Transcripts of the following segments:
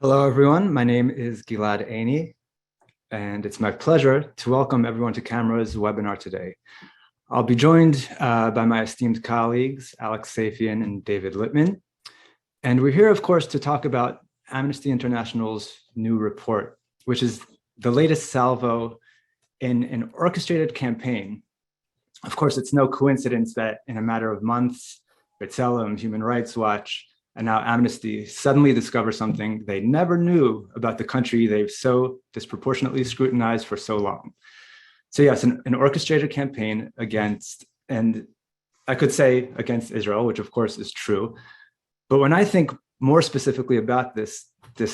Hello, everyone. My name is Gilad Aini, and it's my pleasure to welcome everyone to Camera's webinar today. I'll be joined by my esteemed colleagues, Alex Safian and David Littman. And we're here, of course, to talk about Amnesty International's new report, which is the latest salvo in an orchestrated campaign. Of course, it's no coincidence that in a matter of months, B'Tselem, Human Rights Watch, and now Amnesty suddenly discover something they never knew about the country they've so disproportionately scrutinized for so long. So yes, an orchestrated campaign against, and I could say against Israel, which of course is true. But when I think more specifically about this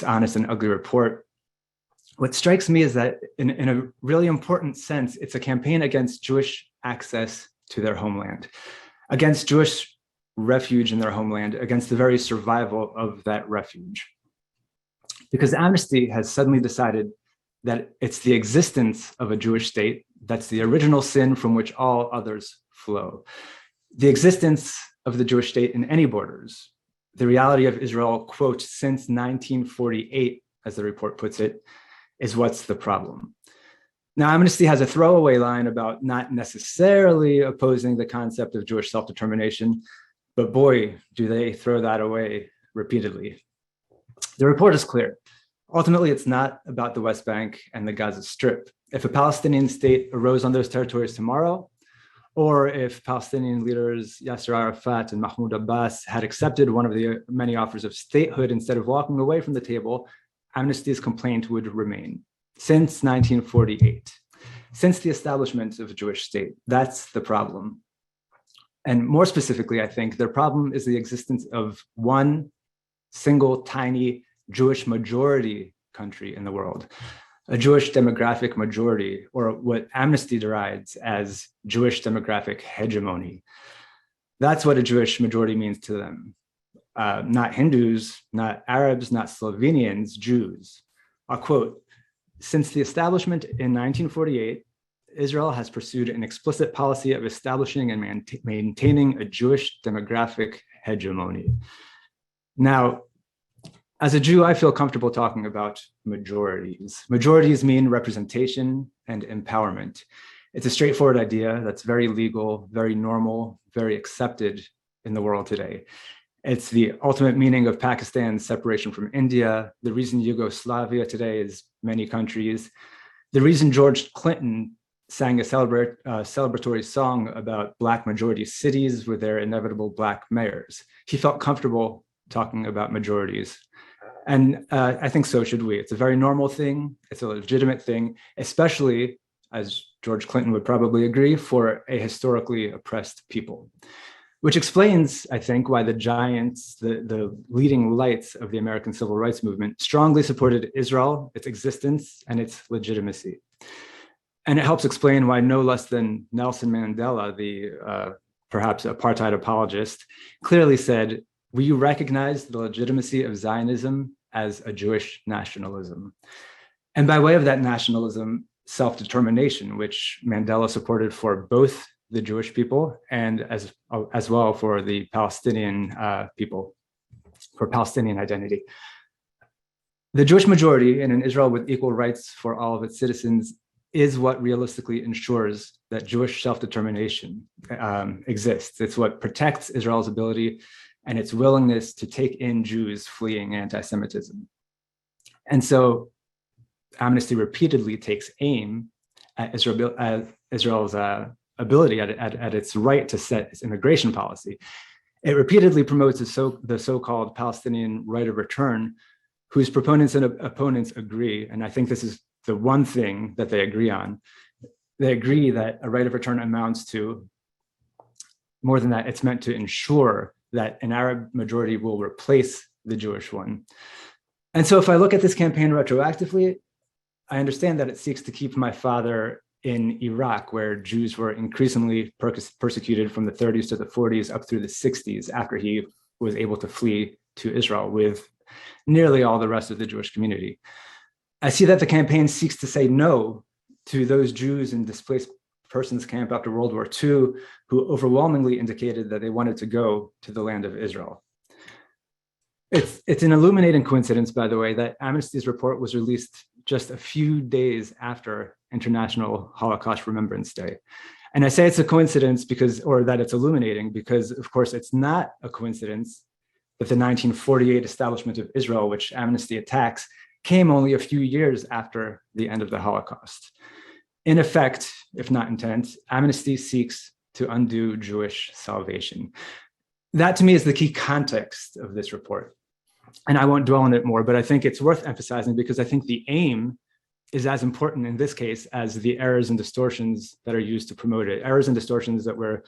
honest and ugly report, what strikes me is that in a really important sense, it's a campaign against Jewish access to their homeland, against Jewish refuge in their homeland, against the very survival of that refuge. Because Amnesty has suddenly decided that it's the existence of a Jewish state that's the original sin from which all others flow. The existence of the Jewish state in any borders, the reality of Israel, quote, since 1948, as the report puts it, is what's the problem. Now, Amnesty has a throwaway line about not necessarily opposing the concept of Jewish self-determination, but boy, do they throw that away repeatedly. The report is clear. Ultimately, it's not about the West Bank and the Gaza Strip. If a Palestinian state arose on those territories tomorrow, or if Palestinian leaders Yasser Arafat and Mahmoud Abbas had accepted one of the many offers of statehood instead of walking away from the table, Amnesty's complaint would remain. Since 1948, since the establishment of a Jewish state, that's the problem. And more specifically, I think their problem is the existence of one single tiny Jewish majority country in the world, a Jewish demographic majority, or what Amnesty derides as Jewish demographic hegemony. That's what a Jewish majority means to them. Not Hindus, not Arabs, not Slovenians, Jews. I'll quote, since the establishment in 1948, Israel has pursued an explicit policy of establishing and maintaining a Jewish demographic hegemony. Now, as a Jew, I feel comfortable talking about majorities. Majorities mean representation and empowerment. It's a straightforward idea that's very legal, very normal, very accepted in the world today. It's the ultimate meaning of Pakistan's separation from India, the reason Yugoslavia today is many countries, the reason George Clinton sang a celebratory song about Black majority cities with their inevitable Black mayors. He felt comfortable talking about majorities. And I think so should we. It's a very normal thing. It's a legitimate thing, especially, as George Clinton would probably agree, for a historically oppressed people. Which explains, I think, why the giants, the leading lights of the American civil rights movement strongly supported Israel, its existence, and its legitimacy. And it helps explain why no less than Nelson Mandela, the perhaps apartheid apologist, clearly said, we recognize the legitimacy of Zionism as a Jewish nationalism. And by way of that nationalism, self-determination, which Mandela supported for both the Jewish people and as well for the Palestinian people, for Palestinian identity. The Jewish majority in an Israel with equal rights for all of its citizens is what realistically ensures that Jewish self-determination exists. It's what protects Israel's ability and its willingness to take in Jews fleeing anti-Semitism. And so Amnesty repeatedly takes aim at Israel's ability, at its right to set its immigration policy. It repeatedly promotes the so-called Palestinian right of return, whose proponents and opponents agree, and I think this is the one thing that they agree on. They agree that a right of return amounts to, more than that, it's meant to ensure that an Arab majority will replace the Jewish one. And so if I look at this campaign retroactively, I understand that it seeks to keep my father in Iraq, where Jews were increasingly persecuted from the 30s to the 40s up through the 60s after he was able to flee to Israel with nearly all the rest of the Jewish community. I see that the campaign seeks to say no to those Jews in displaced persons camp after World War II who overwhelmingly indicated that they wanted to go to the land of Israel. It's an illuminating coincidence, by the way, that Amnesty's report was released just a few days after International Holocaust Remembrance Day. And I say it's a coincidence because, or that it's illuminating, because of course it's not a coincidence that the 1948 establishment of Israel, which Amnesty attacks, came only a few years after the end of the Holocaust. In effect, if not intent, Amnesty seeks to undo Jewish salvation. That to me is the key context of this report. And I won't dwell on it more, but I think it's worth emphasizing because I think the aim is as important in this case as the errors and distortions that are used to promote it. Errors and distortions that we're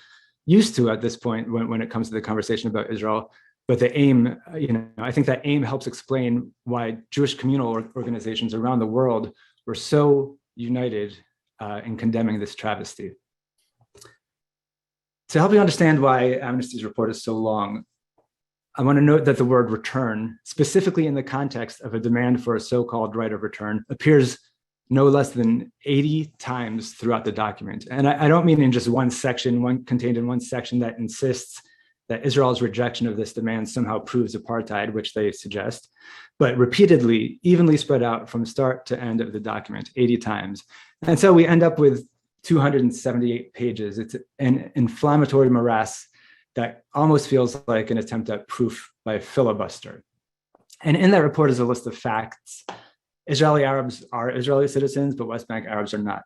used to at this point when it comes to the conversation about Israel. But the aim, I think that aim helps explain why Jewish communal organizations around the world were so united in condemning this travesty. To help you understand why Amnesty's report is so long, I want to note that the word return, specifically in the context of a demand for a so-called right of return, appears no less than 80 times throughout the document. And I don't mean in just one section, contained in one section that insists that Israel's rejection of this demand somehow proves apartheid, which they suggest, but repeatedly, evenly spread out from start to end of the document, 80 times. And so we end up with 278 pages. It's an inflammatory morass that almost feels like an attempt at proof by a filibuster. And in that report is a list of facts. Israeli Arabs are Israeli citizens, but West Bank Arabs are not.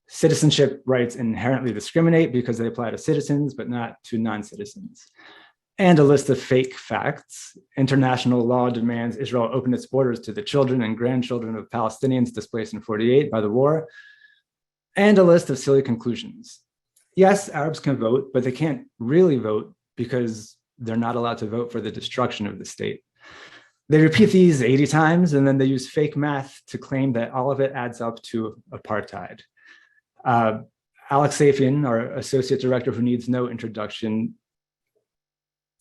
Citizenship rights inherently discriminate because they apply to citizens, but not to non-citizens. And a list of fake facts. International law demands Israel open its borders to the children and grandchildren of Palestinians displaced in 48 by the war. And a list of silly conclusions. Yes, Arabs can vote, but they can't really vote because they're not allowed to vote for the destruction of the state. They repeat these 80 times, and then they use fake math to claim that all of it adds up to apartheid. Alex Safian, our associate director who needs no introduction,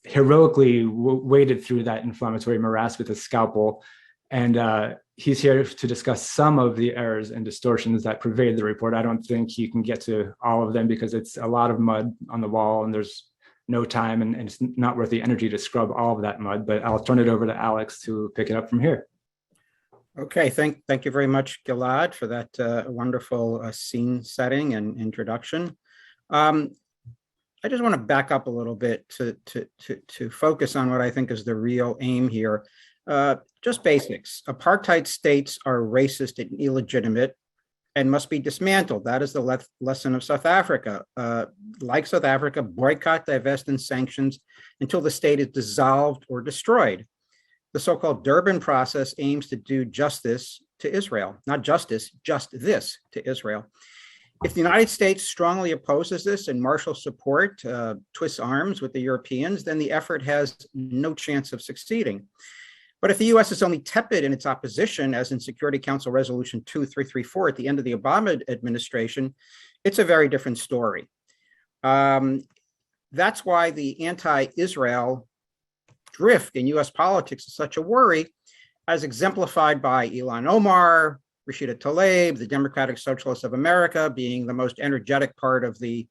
heroically waded through that inflammatory morass with a scalpel. And he's here to discuss some of the errors and distortions that pervade the report. I don't think he can get to all of them because it's a lot of mud on the wall and there's no time and it's not worth the energy to scrub all of that mud, but I'll turn it over to Alex to pick it up from here. Okay, thank you very much, Gilad, for that wonderful scene setting and introduction. I just want to back up a little bit to focus on what I think is the real aim here. Just basics. Apartheid states are racist and illegitimate and must be dismantled. That is the lesson of South Africa. Like South Africa, boycott, divest, and sanctions until the state is dissolved or destroyed. The so-called Durban process aims to do justice to Israel, not justice, just this to Israel. If the United States strongly opposes this and marshal support twists arms with the Europeans, then the effort has no chance of succeeding. But if the U.S. is only tepid in its opposition, as in Security Council Resolution 2334 at the end of the Obama administration, it's a very different story. That's why the anti-Israel drift in U.S. politics is such a worry, as exemplified by Ilhan Omar, Rashida Tlaib, the Democratic Socialists of America, being the most energetic part of the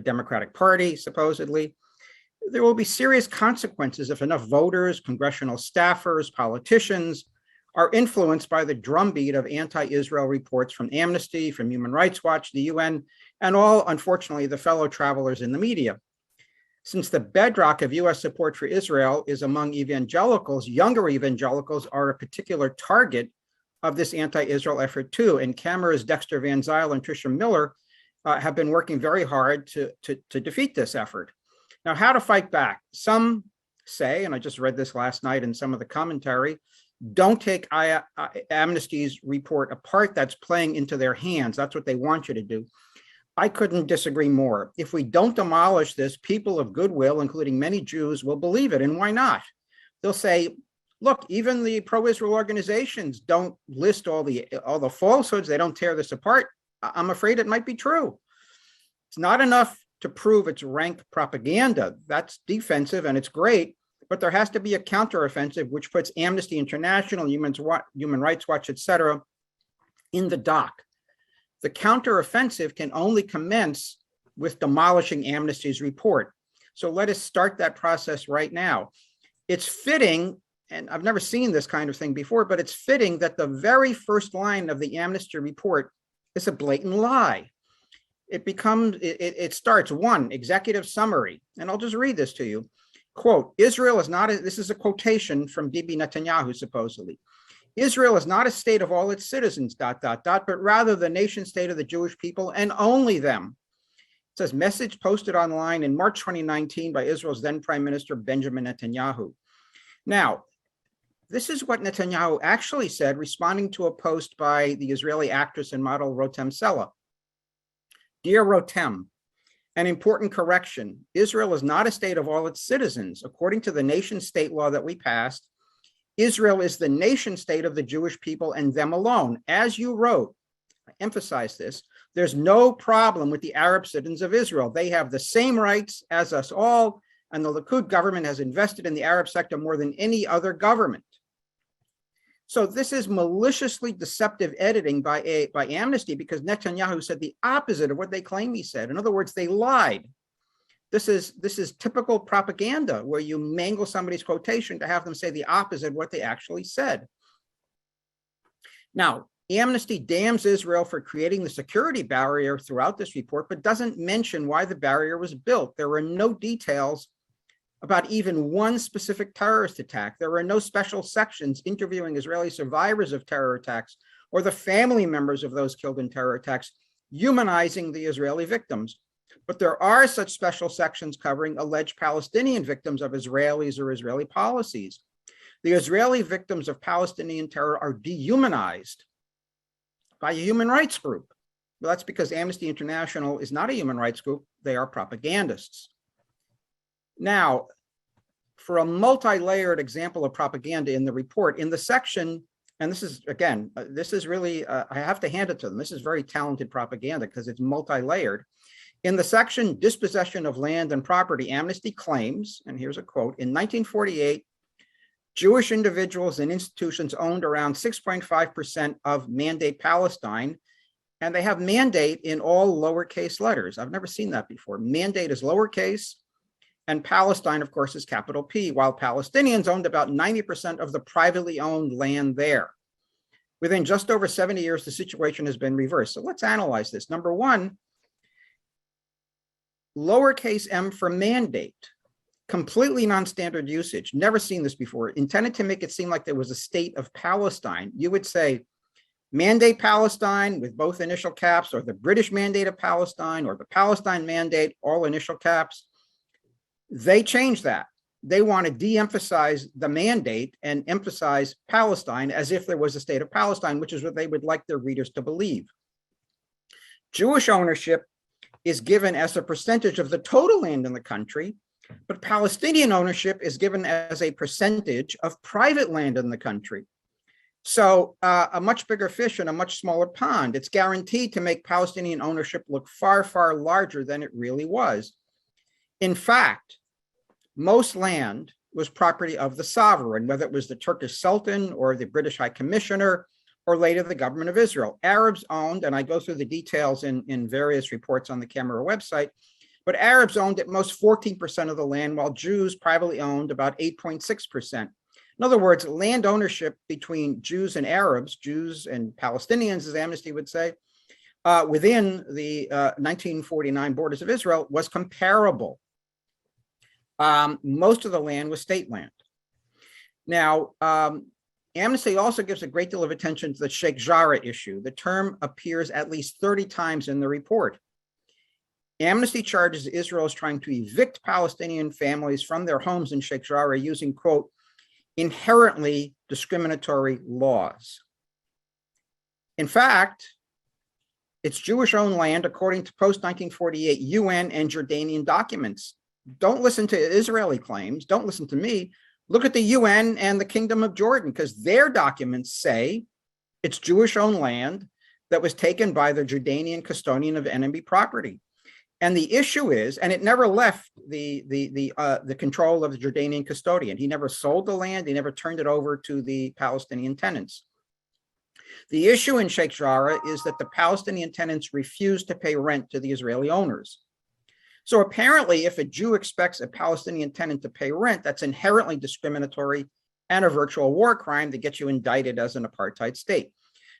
Democratic Party, supposedly. There will be serious consequences if enough voters, congressional staffers, politicians are influenced by the drumbeat of anti-Israel reports from Amnesty, from Human Rights Watch, the UN, and all, unfortunately, the fellow travelers in the media. Since the bedrock of U.S. support for Israel is among evangelicals, younger evangelicals are a particular target of this anti-Israel effort too. And Camera's Dexter Van Zyl and Tricia Miller have been working very hard to defeat this effort. Now, how to fight back? Some say, and I just read this last night in some of the commentary, don't take Amnesty's report apart. That's playing into their hands. That's what they want you to do. I couldn't disagree more. If we don't demolish this, people of goodwill, including many Jews, will believe it. And why not? They'll say, look, even the pro-Israel organizations don't list all the falsehoods. They don't tear this apart. I'm afraid it might be true. It's not enough to prove it's rank propaganda. That's defensive and it's great, but there has to be a counteroffensive which puts Amnesty International, Human Rights Watch, etc., in the dock. The counteroffensive can only commence with demolishing Amnesty's report. So let us start that process right now. It's fitting, and I've never seen this kind of thing before, but it's fitting that the very first line of the Amnesty report is a blatant lie. It starts, one, executive summary, and I'll just read this to you. Quote, Israel is not, this is a quotation from Bibi Netanyahu, supposedly. Israel is not a state of all its citizens, ... but rather the nation state of the Jewish people and only them. It says, message posted online in March 2019 by Israel's then Prime Minister Benjamin Netanyahu. Now, this is what Netanyahu actually said, responding to a post by the Israeli actress and model Rotem Sella. Dear Rotem, an important correction. Israel is not a state of all its citizens. According to the nation state law that we passed, Israel is the nation state of the Jewish people and them alone. As you wrote, I emphasize this, there's no problem with the Arab citizens of Israel. They have the same rights as us all, and the Likud government has invested in the Arab sector more than any other government. So this is maliciously deceptive editing by Amnesty, because Netanyahu said the opposite of what they claim he said. In other words, they lied. This is typical propaganda where you mangle somebody's quotation to have them say the opposite of what they actually said. Now, Amnesty damns Israel for creating the security barrier throughout this report, but doesn't mention why the barrier was built. There were no details about even one specific terrorist attack. There were no special sections interviewing Israeli survivors of terror attacks or the family members of those killed in terror attacks, humanizing the Israeli victims. But there are such special sections covering alleged Palestinian victims of Israelis or Israeli policies. The Israeli victims of Palestinian terror are dehumanized by a human rights group. Well, that's because Amnesty International is not a human rights group. They are propagandists. Now, for a multi-layered example of propaganda in the report, in the section, and this is, again, this is really, I have to hand it to them. This is very talented propaganda because it's multi-layered. In the section, dispossession of land and property, Amnesty claims, and here's a quote, in 1948, Jewish individuals and institutions owned around 6.5% of Mandate Palestine, and they have mandate in all lowercase letters. I've never seen that before. Mandate is lowercase, and Palestine, of course, is capital P, while Palestinians owned about 90% of the privately owned land there. Within just over 70 years, the situation has been reversed. So let's analyze this. Number one, lowercase m for mandate, completely non-standard usage, never seen this before, intended to make it seem like there was a state of Palestine. You would say Mandate Palestine with both initial caps, or the British Mandate of Palestine, or the Palestine Mandate, all initial caps. They changed that. They want to de-emphasize the mandate and emphasize Palestine as if there was a state of Palestine, which is what they would like their readers to believe. Jewish ownership is given as a percentage of the total land in the country, but Palestinian ownership is given as a percentage of private land in the country. So a much bigger fish in a much smaller pond. It's guaranteed to make Palestinian ownership look far, far larger than it really was. In fact, most land was property of the sovereign, whether it was the Turkish Sultan or the British High Commissioner, or later the government of Israel. Arabs owned, and I go through the details in various reports on the Camera website, but Arabs owned at most 14% of the land, while Jews privately owned about 8.6%. In other words, land ownership between Jews and Arabs, Jews and Palestinians, as Amnesty would say, within the 1949 borders of Israel was comparable. Most of the land was state land. Now, Amnesty also gives a great deal of attention to the Sheikh Jarrah issue. The term appears at least 30 times in the report. Amnesty charges Israel is trying to evict Palestinian families from their homes in Sheikh Jarrah using, quote, inherently discriminatory laws. In fact, it's Jewish-owned land according to post-1948 UN and Jordanian documents. Don't listen to Israeli claims. Don't listen to me. Look at the UN and the Kingdom of Jordan, because their documents say it's Jewish-owned land that was taken by the Jordanian custodian of enemy property. And the issue is, and it never left the control of the Jordanian custodian. He never sold the land. He never turned it over to the Palestinian tenants. The issue in Sheikh Jarrah is that the Palestinian tenants refused to pay rent to the Israeli owners. So apparently, if a Jew expects a Palestinian tenant to pay rent, that's inherently discriminatory and a virtual war crime that gets you indicted as an apartheid state.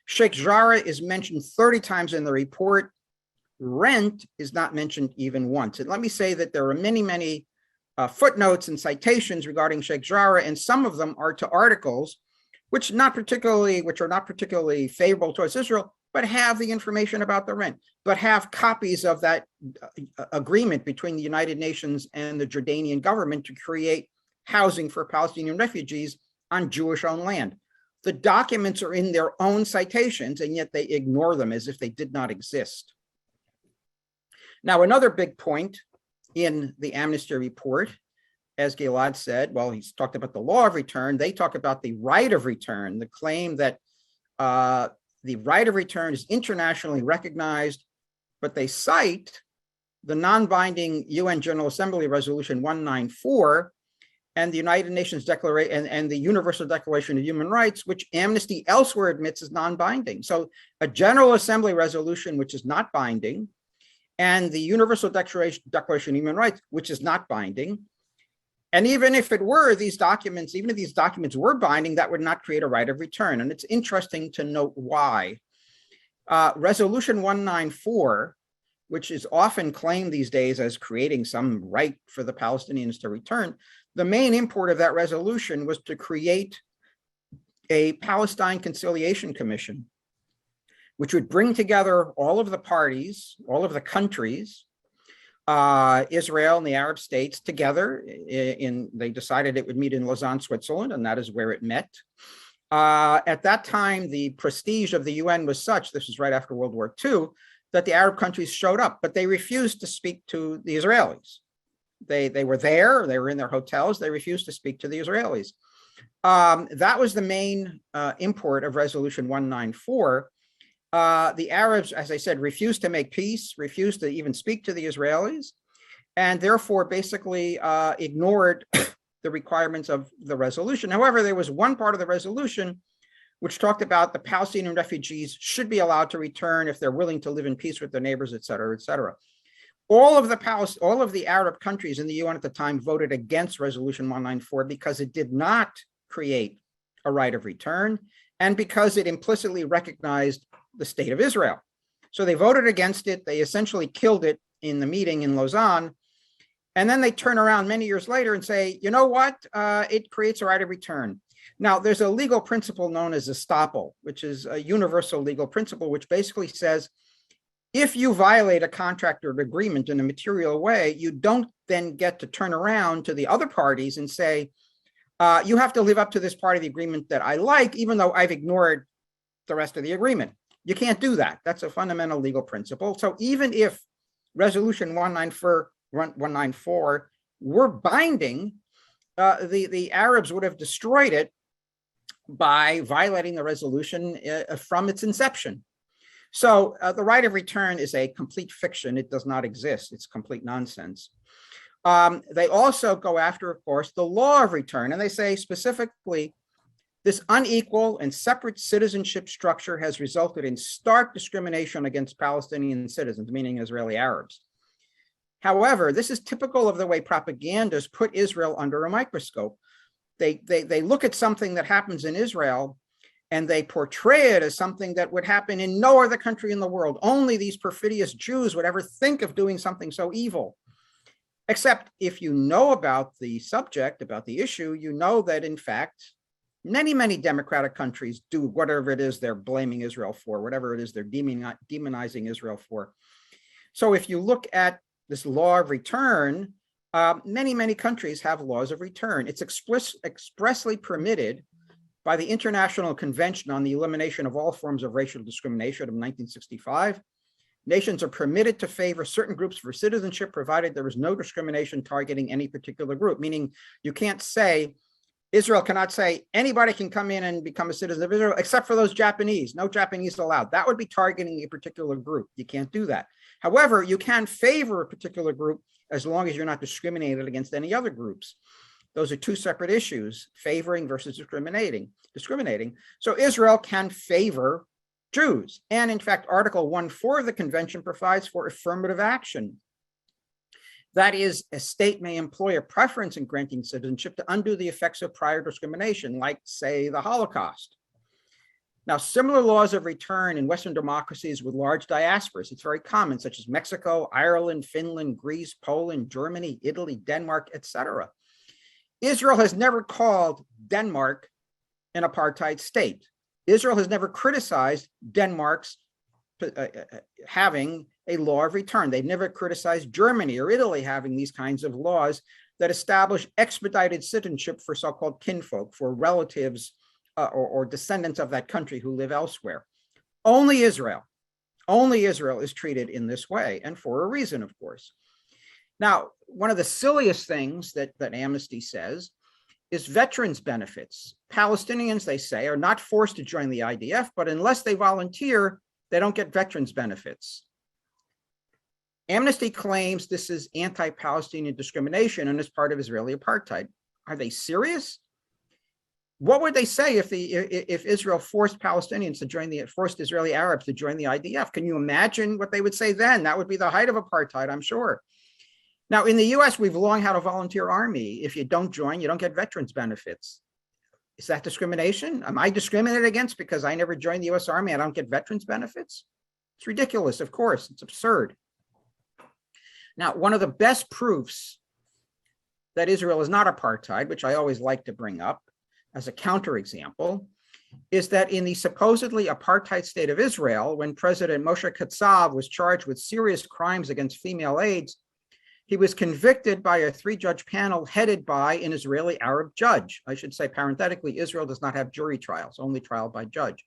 Sheikh Jarrah is mentioned 30 times in the report. Rent is not mentioned even once. And let me say that there are many footnotes and citations regarding Sheikh Jarrah, and some of them are to articles which are not particularly favorable towards Israel, but have the information about the rent, but have copies of that agreement between the United Nations and the Jordanian government to create housing for Palestinian refugees on Jewish-owned land. The documents are in their own citations, and yet they ignore them as if they did not exist. Now, another big point in the Amnesty report, as Gilad said, well, he's talked about the law of return. They talk about the right of return, the claim that the right of return is internationally recognized, but they cite the non-binding UN General Assembly Resolution 194 and the United Nations Declaration and the Universal Declaration of Human Rights, which Amnesty elsewhere admits is non-binding. So a General Assembly resolution, which is not binding, and the Universal Declaration of Human Rights, which is not binding. And even if it were, these documents, even if these documents were binding, that would not create a right of return. And it's interesting to note why. Resolution 194, which is often claimed these days as creating some right for the Palestinians to return, the main import of that resolution was to create a Palestine Conciliation Commission, which would bring together all of the parties, all of the countries, Israel and the Arab states together. They decided it would meet in Lausanne, Switzerland, and that is where it met. At that time, the prestige of the UN was such, this was right after World War II, that the Arab countries showed up, but they refused to speak to the Israelis. They were there, they were in their hotels, they refused to speak to the Israelis. That was the main import of Resolution 194. The Arabs, as I said, refused to make peace, refused to even speak to the Israelis, and therefore basically ignored the requirements of the resolution. However, there was one part of the resolution which talked about the Palestinian refugees should be allowed to return if they're willing to live in peace with their neighbors, et cetera, et cetera. All of the Arab countries in the UN at the time voted against Resolution 194 because it did not create a right of return and because it implicitly recognized the state of Israel. So they voted against it. They essentially killed it in the meeting in Lausanne. And then they turn around many years later and say, you know what? It creates a right of return. Now, there's a legal principle known as estoppel, which is a universal legal principle, which basically says, if you violate a contract or an agreement in a material way, you don't then get to turn around to the other parties and say, you have to live up to this part of the agreement that I like, even though I've ignored the rest of the agreement. You can't do that. That's a fundamental legal principle. So even if Resolution 194 were binding, the Arabs would have destroyed it by violating the resolution from its inception. So the right of return is a complete fiction. It does not exist. It's complete nonsense. They also go after, of course, the law of return, and they say specifically, this unequal and separate citizenship structure has resulted in stark discrimination against Palestinian citizens, meaning Israeli Arabs. However, this is typical of the way propagandists put Israel under a microscope. They look at something that happens in Israel and they portray it as something that would happen in no other country in the world. Only these perfidious Jews would ever think of doing something so evil. Except if you know about the subject, about the issue, you know that in fact, many democratic countries do whatever it is they're blaming Israel for, whatever it is they're demonizing Israel for. So if you look at this law of return, many countries have laws of return. It's expressly permitted by the International Convention on the Elimination of All Forms of Racial Discrimination of 1965. Nations are permitted to favor certain groups for citizenship, provided there is no discrimination targeting any particular group, meaning you can't say, Israel cannot say anybody can come in and become a citizen of Israel except for those Japanese. No Japanese allowed. That would be targeting a particular group. You can't do that. However, you can favor a particular group as long as you're not discriminated against any other groups. Those are two separate issues, favoring versus discriminating. So Israel can favor Jews. And in fact, Article 1.4 of the convention provides for affirmative action. That is, a state may employ a preference in granting citizenship to undo the effects of prior discrimination, like, say, the Holocaust. Now, similar laws of return in Western democracies with large diasporas, it's very common, such as Mexico, Ireland, Finland, Greece, Poland, Germany, Italy, Denmark, etc. Israel has never called Denmark an apartheid state. Israel has never criticized Denmark's having a law of return. They've never criticized Germany or Italy having these kinds of laws that establish expedited citizenship for so-called kinfolk, for relatives or descendants of that country who live elsewhere. Only Israel is treated in this way, and for a reason, of course. Now, one of the silliest things that Amnesty says is veterans benefits. Palestinians, they say, are not forced to join the IDF, but unless they volunteer, they don't get veterans benefits. Amnesty claims this is anti-Palestinian discrimination and is part of Israeli apartheid. Are they serious? What would they say if Israel forced Palestinians to join forced Israeli Arabs to join the IDF? Can you imagine what they would say then? That would be the height of apartheid, I'm sure. Now, in the US, we've long had a volunteer army. If you don't join, you don't get veterans benefits. Is that discrimination? Am I discriminated against because I never joined the US Army? I don't get veterans benefits? It's ridiculous, of course. It's absurd. Now, one of the best proofs that Israel is not apartheid, which I always like to bring up as a counterexample, is that in the supposedly apartheid state of Israel, when President Moshe Katsav was charged with serious crimes against female aides, he was convicted by a 3-judge panel headed by an Israeli Arab judge. I should say parenthetically, Israel does not have jury trials, only trial by judge.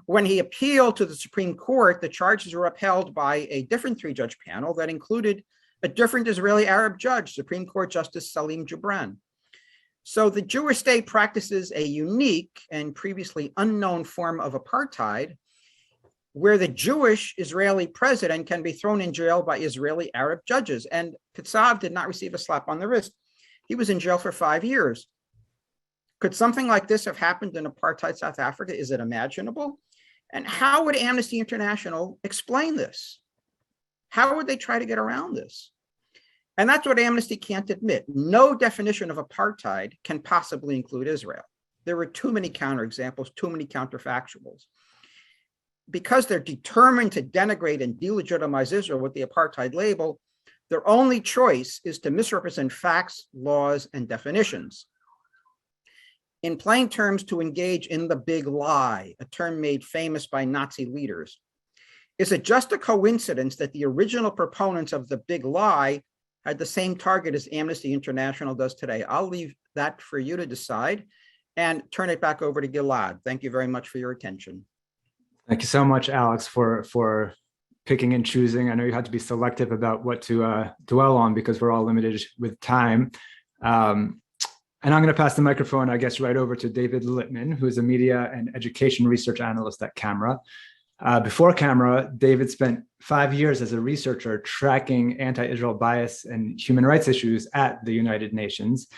When he appealed to the Supreme Court, the charges were upheld by a different 3-judge panel that included a different Israeli Arab judge, Supreme Court Justice Salim Gibran. So the Jewish state practices a unique and previously unknown form of apartheid, where the Jewish Israeli president can be thrown in jail by Israeli Arab judges. And Katsav did not receive a slap on the wrist. He was in jail for 5 years. Could something like this have happened in apartheid South Africa? Is it imaginable? And how would Amnesty International explain this? How would they try to get around this? And that's what Amnesty can't admit. No definition of apartheid can possibly include Israel. There are too many counterexamples, too many counterfactuals. Because they're determined to denigrate and delegitimize Israel with the apartheid label, their only choice is to misrepresent facts, laws, and definitions. In plain terms, to engage in the big lie, a term made famous by Nazi leaders. Is it just a coincidence that the original proponents of the big lie had the same target as Amnesty International does today? I'll leave that for you to decide and turn it back over to Gilad. Thank you very much for your attention. Thank you so much, Alex, for picking and choosing. I know you had to be selective about what to dwell on because we're all limited with time. And I'm going to pass the microphone, I guess, right over to David Littman, who is a media and education research analyst at Camera. Before Camera, David spent 5 years as a researcher tracking anti-Israel bias and human rights issues at the United Nations.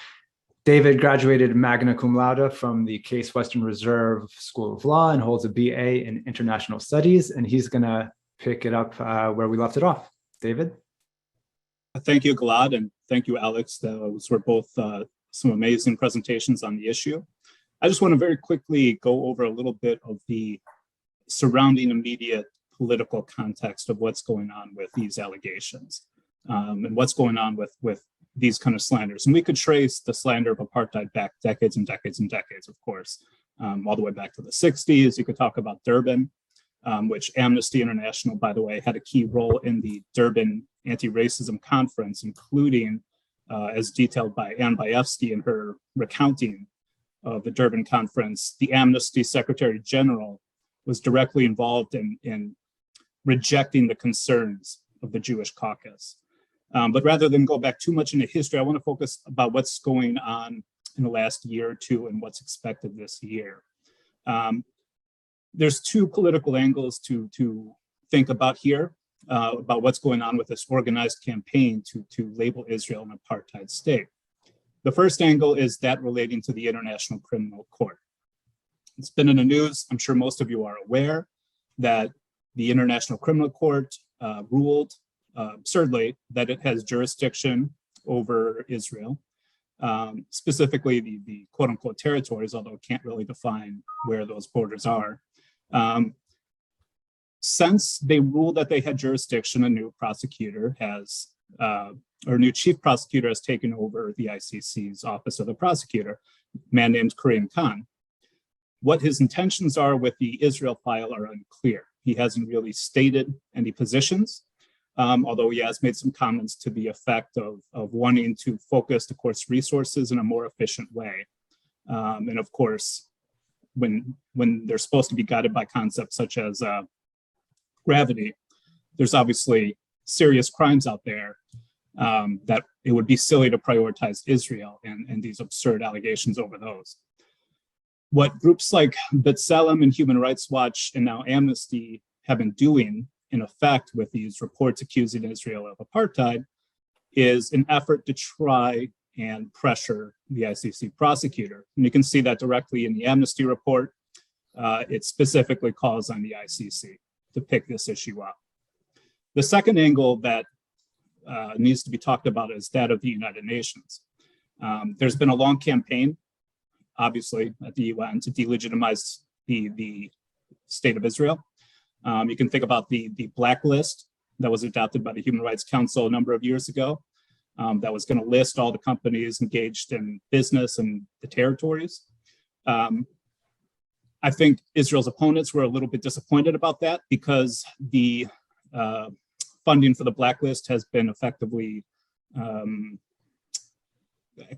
David graduated magna cum laude from the Case Western Reserve School of Law and holds a BA in International Studies, and he's going to pick it up where we left it off. David? Thank you, Gilad, and thank you, Alex. Those were both some amazing presentations on the issue. I just want to very quickly go over a little bit of the surrounding immediate political context of what's going on with these allegations and what's going on with these kind of slanders. And we could trace the slander of apartheid back decades and decades and decades, of course, all the way back to the 60s. You could talk about Durban, which Amnesty International, by the way, had a key role in the Durban Anti-Racism Conference, including as detailed by Anne Bayefsky in her recounting of the Durban Conference, the Amnesty Secretary General was directly involved in rejecting the concerns of the Jewish caucus. But rather than go back too much into history, I want to focus about what's going on in the last year or two and what's expected this year. There's two political angles to think about here, about what's going on with this organized campaign to label Israel an apartheid state. The first angle is that relating to the International Criminal Court. It's been in the news. I'm sure most of you are aware that the International Criminal Court ruled absurdly, that it has jurisdiction over Israel, specifically the quote unquote territories, although it can't really define where those borders are. Since they ruled that they had jurisdiction, a new prosecutor has, or a new chief prosecutor has taken over the ICC's office of the prosecutor, a man named Karim Khan. What his intentions are with the Israel file are unclear. He hasn't really stated any positions, although he has made some comments to the effect of wanting to focus the court's resources in a more efficient way. And of course, when they're supposed to be guided by concepts such as gravity, there's obviously serious crimes out there that it would be silly to prioritize Israel and these absurd allegations over those. What groups like B'Tselem and Human Rights Watch and now Amnesty have been doing, in effect, with these reports accusing Israel of apartheid is an effort to try and pressure the ICC prosecutor. And you can see that directly in the Amnesty report. It specifically calls on the ICC to pick this issue up. The second angle that needs to be talked about is that of the United Nations. There's been a long campaign, obviously, at the UN to delegitimize the state of Israel. You can think about the blacklist that was adopted by the Human Rights Council a number of years ago that was going to list all the companies engaged in business in the territories. I think Israel's opponents were a little bit disappointed about that because the funding for the blacklist has been effectively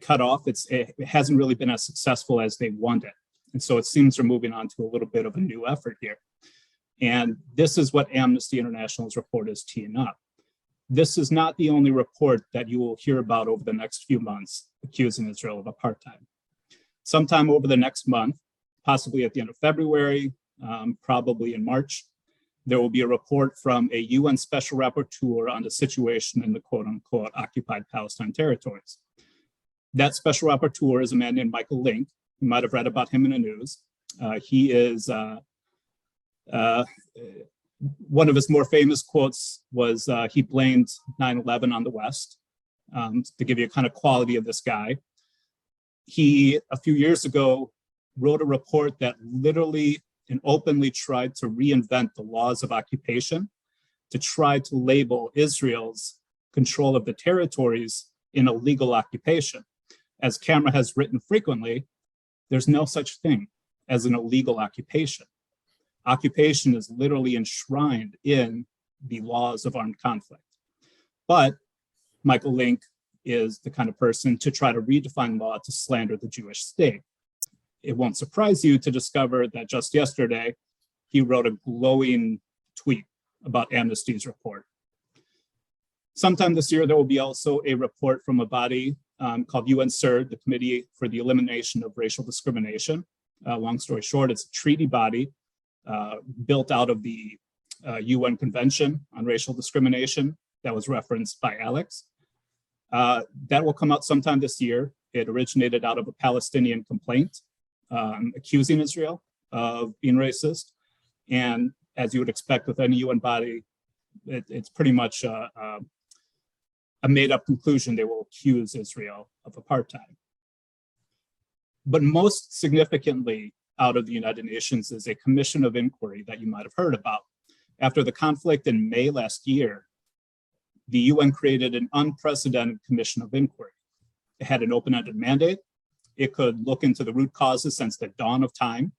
cut off. It hasn't really been as successful as they wanted. And so it seems they're moving on to a little bit of a new effort here. And this is what Amnesty International's report is teeing up. This is not the only report that you will hear about over the next few months accusing Israel of apartheid. Sometime over the next month, possibly at the end of February, probably in March, there will be a report from a UN special rapporteur on the situation in the quote unquote occupied Palestine territories. That special rapporteur is a man named Michael Link. You might have read about him in the news. He is, one of his more famous quotes was he blamed 9/11 on the West, to give you a kind of quality of this guy. He, a few years ago, wrote a report that literally and openly tried to reinvent the laws of occupation to try to label Israel's control of the territories in a legal occupation. As Camera has written frequently, there's no such thing as an illegal occupation. Occupation is literally enshrined in the laws of armed conflict. But Michael Link is the kind of person to try to redefine law to slander the Jewish state. It won't surprise you to discover that just yesterday, he wrote a glowing tweet about Amnesty's report. Sometime this year, there will be also a report from a body called UN CERD, the Committee for the Elimination of Racial Discrimination. Long story short, it's a treaty body built out of the UN Convention on Racial Discrimination that was referenced by Alex. That will come out sometime this year. It originated out of a Palestinian complaint accusing Israel of being racist. And as you would expect with any UN body, it's pretty much a made-up conclusion. They will accuse Israel of apartheid. But most significantly out of the United Nations is a commission of inquiry that you might have heard about. After the conflict in May last year, the UN created an unprecedented commission of inquiry. It had an open-ended mandate. It could look into the root causes since the dawn of time.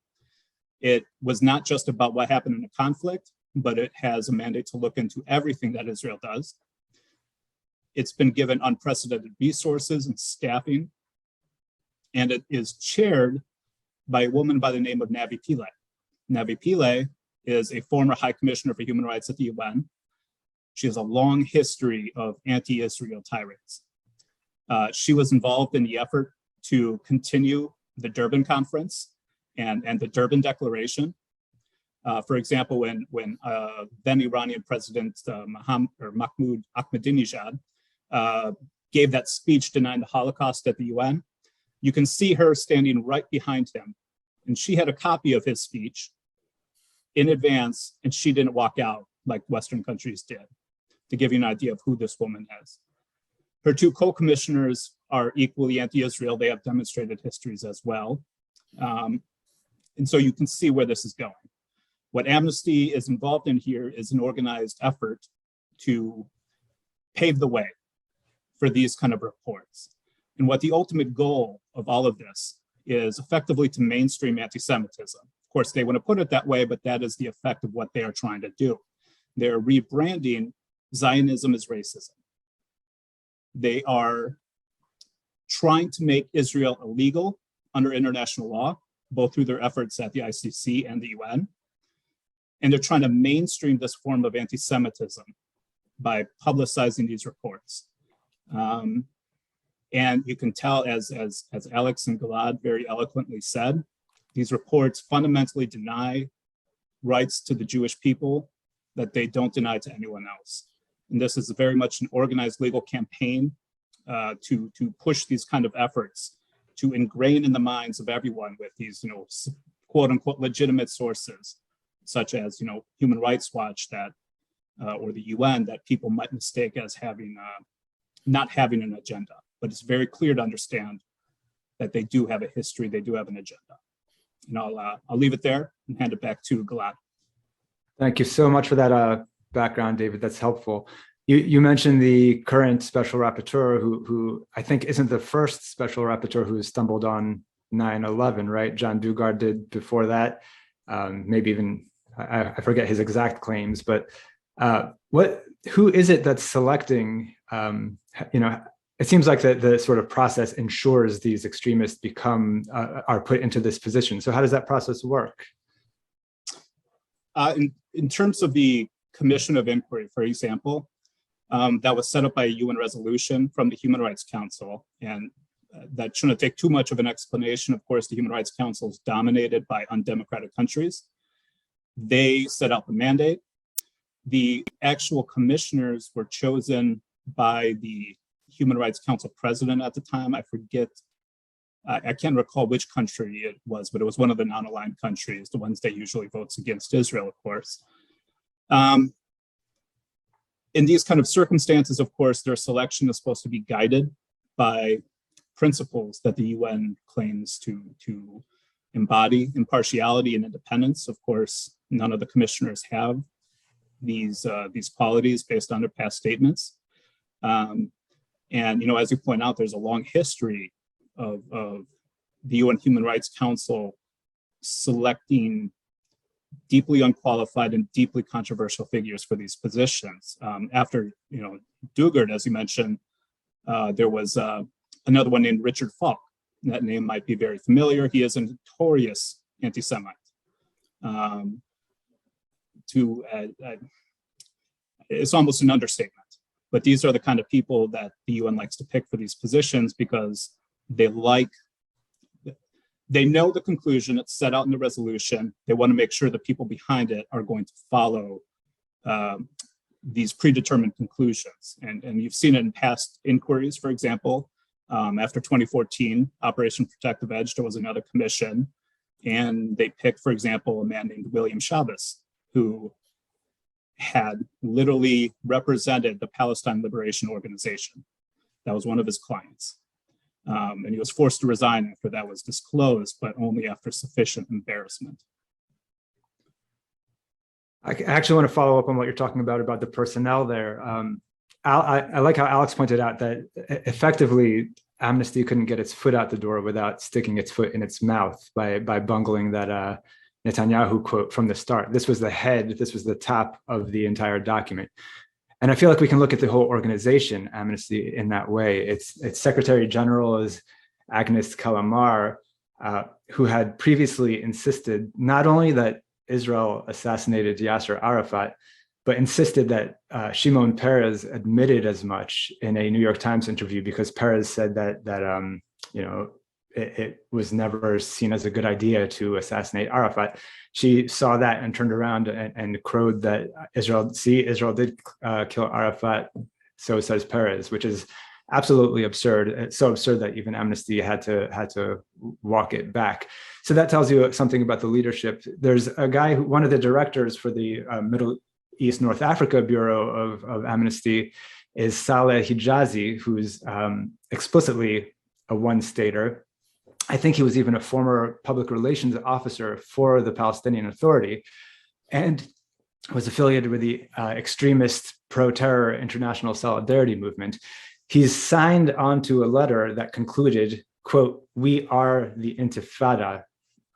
It was not just about what happened in the conflict, but it has a mandate to look into everything that Israel does. It's been given unprecedented resources and staffing, and it is chaired by a woman by the name of Navi Pillay. Navi Pillay is a former High Commissioner for Human Rights at the UN. She has a long history of anti-Israel tirades. She was involved in the effort to continue the Durban Conference and the Durban Declaration. For example, when then Iranian President Mahmoud Ahmadinejad gave that speech denying the Holocaust at the UN, you can see her standing right behind him. And she had a copy of his speech in advance, and she didn't walk out like Western countries did. to give you an idea of who this woman is. Her two co-commissioners are equally anti-Israel. They have demonstrated histories as well. And so you can see where this is going. What Amnesty is involved in here is an organized effort to pave the way for these kind of reports. And what the ultimate goal of all of this is effectively to mainstream anti-Semitism. Of course, they want to put it that way, but that is the effect of what they are trying to do. They're rebranding Zionism as racism. They are trying to make Israel illegal under international law, both through their efforts at the ICC and the UN. And they're trying to mainstream this form of anti-Semitism by publicizing these reports. And you can tell, as Alex and Gilad very eloquently said, these reports fundamentally deny rights to the Jewish people that they don't deny to anyone else. And this is very much an organized legal campaign to push these kind of efforts, to ingrain in the minds of everyone with these, quote unquote, legitimate sources, such as, Human Rights Watch or the UN, that people might mistake as having, not having an agenda. But it's very clear to understand that they do have a history, they do have an agenda. And I'll leave it there and hand it back to Gilad. Thank you so much for that background, David. That's helpful. You mentioned the current special rapporteur, who I think isn't the first special rapporteur who stumbled on 9/11, right? John Dugard did before that. Maybe even I forget his exact claims, but who is it that's selecting? It seems like the sort of process ensures these extremists are put into this position. So how does that process work? In terms of the Commission of Inquiry, for example, that was set up by a UN resolution from the Human Rights Council. And that shouldn't take too much of an explanation. Of course, the Human Rights Council is dominated by undemocratic countries. They set out the mandate. The actual commissioners were chosen by the Human Rights Council president at the time. I forget, I can't recall which country it was, but it was one of the non-aligned countries, the ones that usually votes against Israel, of course. In these kind of circumstances, of course, their selection is supposed to be guided by principles that the UN claims to embody: impartiality and independence. Of course, none of the commissioners have these qualities based on their past statements. And as you point out, there's a long history of the UN Human Rights Council selecting deeply unqualified and deeply controversial figures for these positions. After Dugard, as you mentioned, there was another one named Richard Falk. That name might be very familiar. He is a notorious anti-Semite. It's almost an understatement. But these are the kind of people that the UN likes to pick for these positions because they know the conclusion. It's set out in the resolution. They want to make sure the people behind it are going to follow these predetermined conclusions. And you've seen it in past inquiries, for example. After 2014, Operation Protective Edge, there was another commission. And they picked, for example, a man named William Shabbos, who had literally represented the Palestine Liberation Organization. That was one of his clients. And he was forced to resign after that was disclosed, but only after sufficient embarrassment. I actually want to follow up on what you're talking about the personnel there. I like how Alex pointed out that effectively Amnesty couldn't get its foot out the door without sticking its foot in its mouth by bungling that Netanyahu quote from the start. This was the head, this was the top of the entire document. And I feel like we can look at the whole organization, Amnesty, in that way. Its Secretary General is Agnes Kalamar, who had previously insisted not only that Israel assassinated Yasser Arafat, but insisted that Shimon Peres admitted as much in a New York Times interview, because Peres said that it was never seen as a good idea to assassinate Arafat. She saw that and turned around and crowed that Israel did kill Arafat, so says Peres, which is absolutely absurd. It's so absurd that even Amnesty had to walk it back. So that tells you something about the leadership. There's a guy, one of the directors for the East North Africa Bureau of Amnesty is Saleh Hijazi, who's explicitly a one-stater. I think he was even a former public relations officer for the Palestinian Authority and was affiliated with the extremist pro-terror International Solidarity Movement. He's signed onto a letter that concluded, quote, "We are the Intifada,"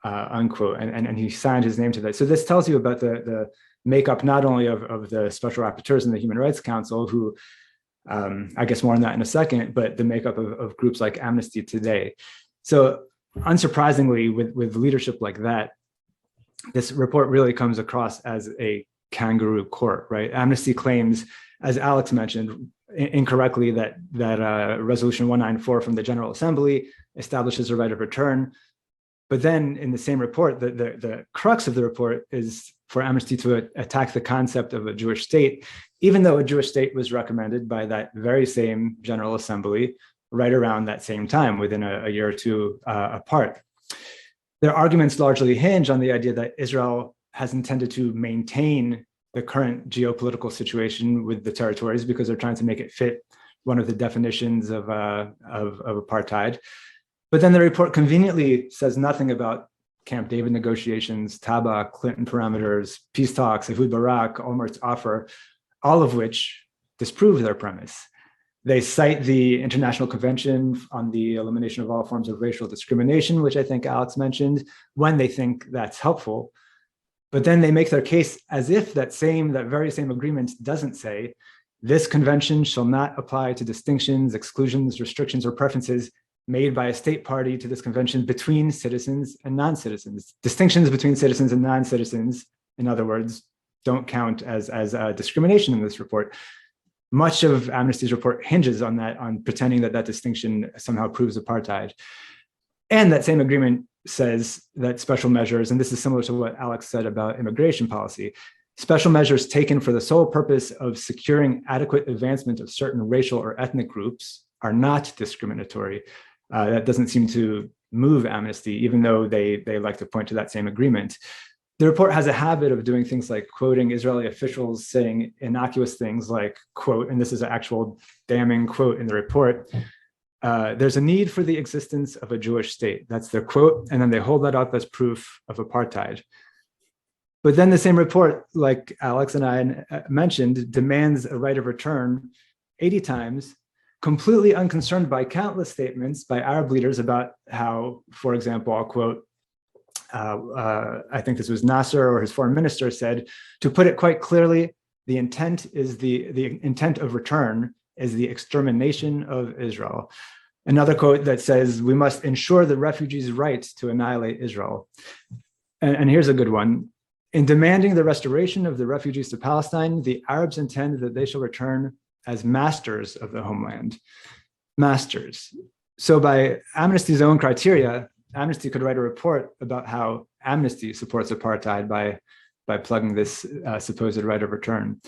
unquote, and he signed his name to that. So this tells you about the makeup not only of the special rapporteurs in the Human Rights Council, who I guess more on that in a second, but the makeup of groups like Amnesty today. So unsurprisingly, with leadership like that, this report really comes across as a kangaroo court, right? Amnesty claims, as Alex mentioned, incorrectly that Resolution 194 from the General Assembly establishes a right of return. But then in the same report, the crux of the report is for Amnesty to attack the concept of a Jewish state, even though a Jewish state was recommended by that very same General Assembly right around that same time, within a year or two apart. Their arguments largely hinge on the idea that Israel has intended to maintain the current geopolitical situation with the territories because they're trying to make it fit one of the definitions of apartheid. But then the report conveniently says nothing about Camp David negotiations, Taba, Clinton parameters, peace talks, Ehud Barak, Olmert's offer, all of which disprove their premise. They cite the International Convention on the Elimination of All Forms of Racial Discrimination, which I think Alex mentioned, when they think that's helpful. But then they make their case as if that very same agreement doesn't say, this convention shall not apply to distinctions, exclusions, restrictions, or preferences made by a state party to this convention between citizens and non-citizens. Distinctions between citizens and non-citizens, in other words, don't count as discrimination in this report. Much of Amnesty's report hinges on that, on pretending that distinction somehow proves apartheid. And that same agreement says that special measures, and this is similar to what Alex said about immigration policy, special measures taken for the sole purpose of securing adequate advancement of certain racial or ethnic groups are not discriminatory. That doesn't seem to move Amnesty, even though they like to point to that same agreement. The report has a habit of doing things like quoting Israeli officials saying innocuous things like, quote, and this is an actual damning quote in the report, there's a need for the existence of a Jewish state. That's their quote, and then they hold that up as proof of apartheid. But then the same report, like Alex and I mentioned, demands a right of return 80 times, completely unconcerned by countless statements by Arab leaders about how, for example, I'll quote, I think this was Nasser or his foreign minister said, to put it quite clearly, the intent is the intent of return is the extermination of Israel. Another quote that says, we must ensure the refugees' right to annihilate Israel. And here's a good one. In demanding the restoration of the refugees to Palestine, the Arabs intend that they shall return as masters of the homeland. Masters. So by Amnesty's own criteria, Amnesty could write a report about how Amnesty supports apartheid by plugging this supposed right of return.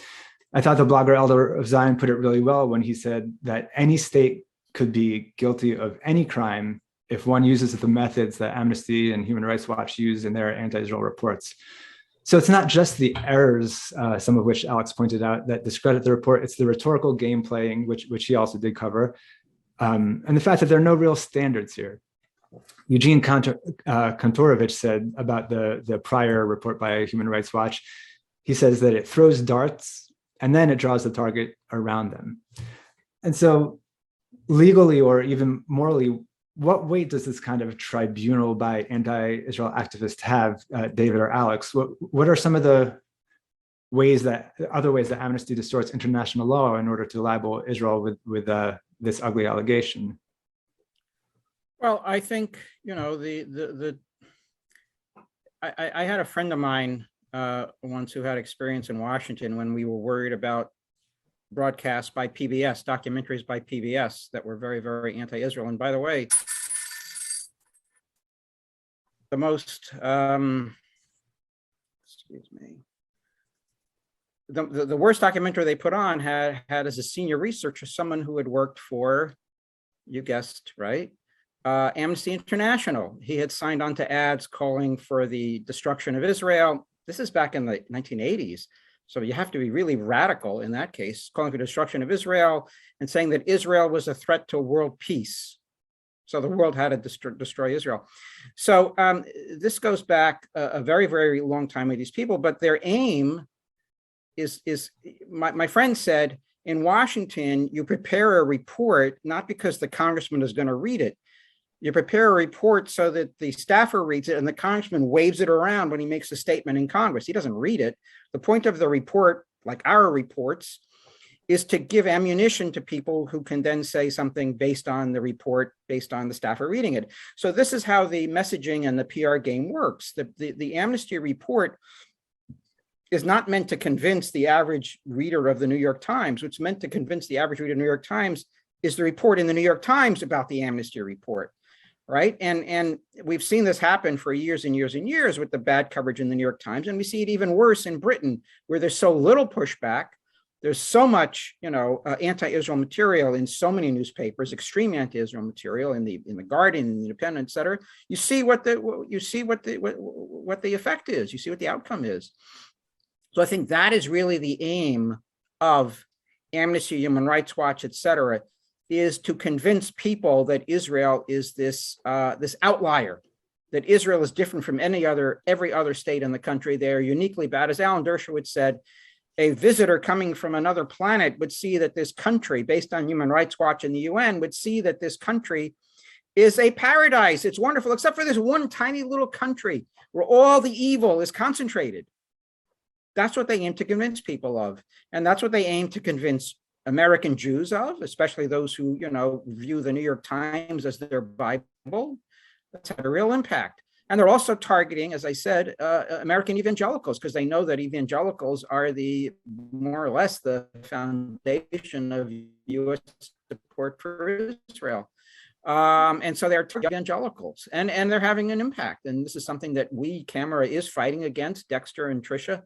I thought the blogger Elder of Zion put it really well when he said that any state could be guilty of any crime if one uses the methods that Amnesty and Human Rights Watch use in their anti-Israel reports. So it's not just the errors, some of which Alex pointed out, that discredit the report. It's the rhetorical game playing, which he also did cover, and the fact that there are no real standards here. Eugene Kantorovich said about the prior report by Human Rights Watch, he says that it throws darts and then it draws the target around them. And so legally or even morally, what weight does this kind of tribunal by anti-Israel activists have, David or Alex? What are some of the other ways that Amnesty distorts international law in order to libel Israel with this ugly allegation? Well, I think, I had a friend of mine once who had experience in Washington when we were worried about broadcasts by PBS, documentaries by PBS that were very, very anti-Israel. And by the way, the most, excuse me, the worst documentary they put on had as a senior researcher someone who had worked for, you guessed right, Amnesty International. He had signed on to ads calling for the destruction of Israel. This is back in the 1980s. So you have to be really radical in that case, calling for destruction of Israel and saying that Israel was a threat to world peace. So the world had to destroy Israel. So this goes back a very, very long time with these people, but their aim is my friend said, in Washington, you prepare a report, not because the congressman is going to read it. You prepare a report so that the staffer reads it and the congressman waves it around when he makes a statement in Congress. He doesn't read it. The point of the report, like our reports, is to give ammunition to people who can then say something based on the report, based on the staffer reading it. So this is how the messaging and the PR game works. The Amnesty report is not meant to convince the average reader of the New York Times. What's meant to convince the average reader of the New York Times is the report in the New York Times about the Amnesty report, right? And we've seen this happen for years and years and years with the bad coverage in the New York Times. And we see it even worse in Britain, where there's so little pushback. There's so much, anti-Israel material in so many newspapers, extreme anti-Israel material in the Guardian, in the Independent, et cetera. You see what the effect is. You see what the outcome is. So I think that is really the aim of Amnesty, Human Rights Watch, et cetera, is to convince people that Israel is this outlier, that Israel is different from every other state in the country. They are uniquely bad. As Alan Dershowitz said, a visitor coming from another planet would see that this country, based on Human Rights Watch and the UN, would see that this country is a paradise. It's wonderful, except for this one tiny little country where all the evil is concentrated. That's what they aim to convince people of. And that's what they aim to convince American Jews of, especially those who, view the New York Times as their Bible. That's had a real impact. And they're also targeting, as I said, American evangelicals, because they know that evangelicals are more or less the foundation of U.S. support for Israel. And so they're targeting evangelicals, and they're having an impact. And this is something that Camera is fighting against. Dexter and Tricia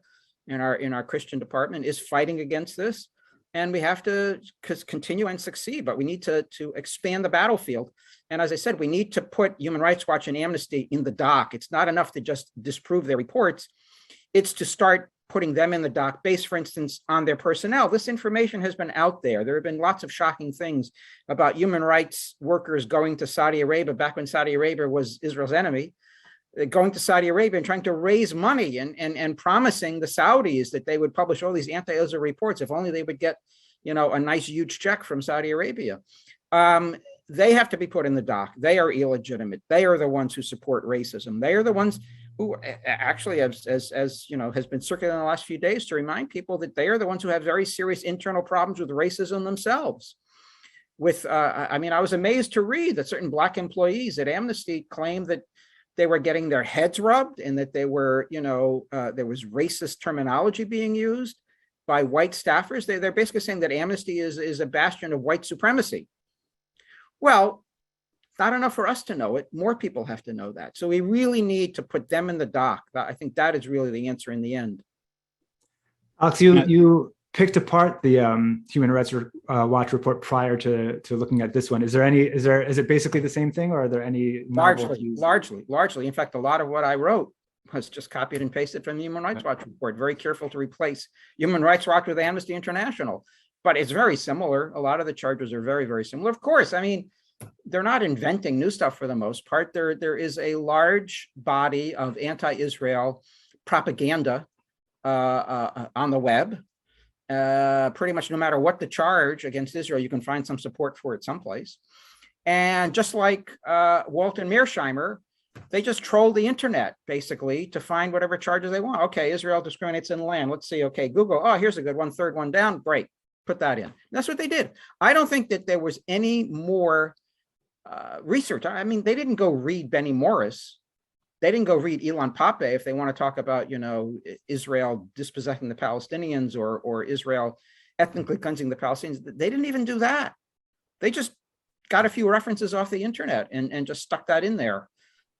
in our Christian department is fighting against this. And we have to continue and succeed, but we need to expand the battlefield. And as I said, we need to put Human Rights Watch and Amnesty in the dock. It's not enough to just disprove their reports. It's to start putting them in the dock, based, for instance, on their personnel. This information has been out there. There have been lots of shocking things about human rights workers going to Saudi Arabia, back when Saudi Arabia was Israel's enemy, going to Saudi Arabia and trying to raise money and promising the Saudis that they would publish all these anti-Israel reports if only they would get, a nice huge check from Saudi Arabia. They have to be put in the dock. They are illegitimate. They are the ones who support racism. They are the ones who actually, as has been circulating in the last few days, to remind people that they are the ones who have very serious internal problems with racism themselves. I was amazed to read that certain Black employees at Amnesty claimed that they were getting their heads rubbed and that they were, there was racist terminology being used by white staffers. They're basically saying that Amnesty is a bastion of white supremacy. Well, not enough for us to know it. More people have to know that. So we really need to put them in the dock. I think that is really the answer in the end. Alex, you picked apart the Human Rights Watch report prior to looking at this one. Is it basically the same thing, or are there any largely? In fact, a lot of what I wrote was just copied and pasted from the Human Rights Watch report. Very careful to replace Human Rights Watch with Amnesty International, but it's very similar. A lot of the charges are very, very similar. Of course, they're not inventing new stuff for the most part. There is a large body of anti-Israel propaganda on the web. Pretty much no matter what the charge against Israel, you can find some support for it someplace. And just like Walton Mearsheimer, they just troll the internet basically to find whatever charges they want. Okay, Israel discriminates in land. Let's see. Okay, Google. Oh, here's a good one. Third one down. Great. Put that in. That's what they did. I don't think that there was any more research. They didn't go read Benny Morris. They didn't go read Ilan Pape if they want to talk about, Israel dispossessing the Palestinians or Israel ethnically cleansing the Palestinians. They didn't even do that. They just got a few references off the internet and just stuck that in there.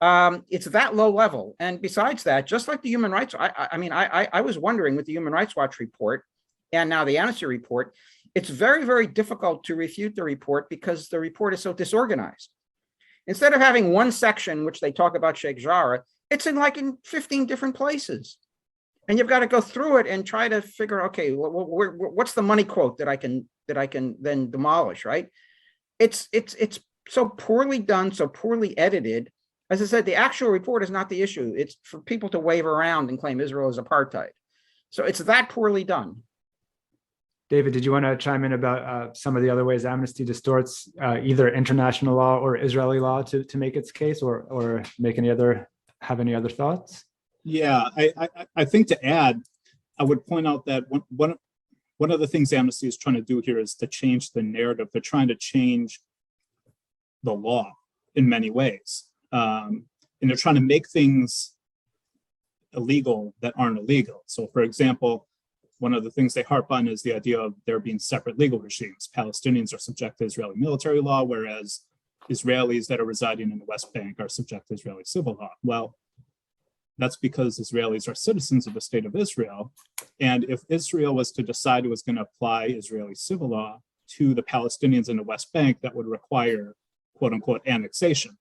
It's that low level. And besides that, just like the Human Rights, I was wondering with the Human Rights Watch report and now the Amnesty report, it's very, very difficult to refute the report because the report is so disorganized. Instead of having one section, which they talk about Sheikh Jarrah, it's in 15 different places. And you've got to go through it and try to figure, okay, what's the money quote that I can then demolish, right? It's so poorly done, so poorly edited. As I said, the actual report is not the issue. It's for people to wave around and claim Israel is apartheid. So it's that poorly done. David, did you want to chime in about some of the other ways Amnesty distorts either international law or Israeli law to make its case, or make have any other thoughts? Yeah, I think to add, I would point out that one of the things Amnesty is trying to do here is to change the narrative. They're trying to change the law in many ways. And they're trying to make things illegal that aren't illegal. So for example, one of the things they harp on is the idea of there being separate legal regimes. Palestinians are subject to Israeli military law, whereas Israelis that are residing in the West Bank are subject to Israeli civil law. Well, that's because Israelis are citizens of the state of Israel. And if Israel was to decide it was going to apply Israeli civil law to the Palestinians in the West Bank, that would require, quote unquote, annexation.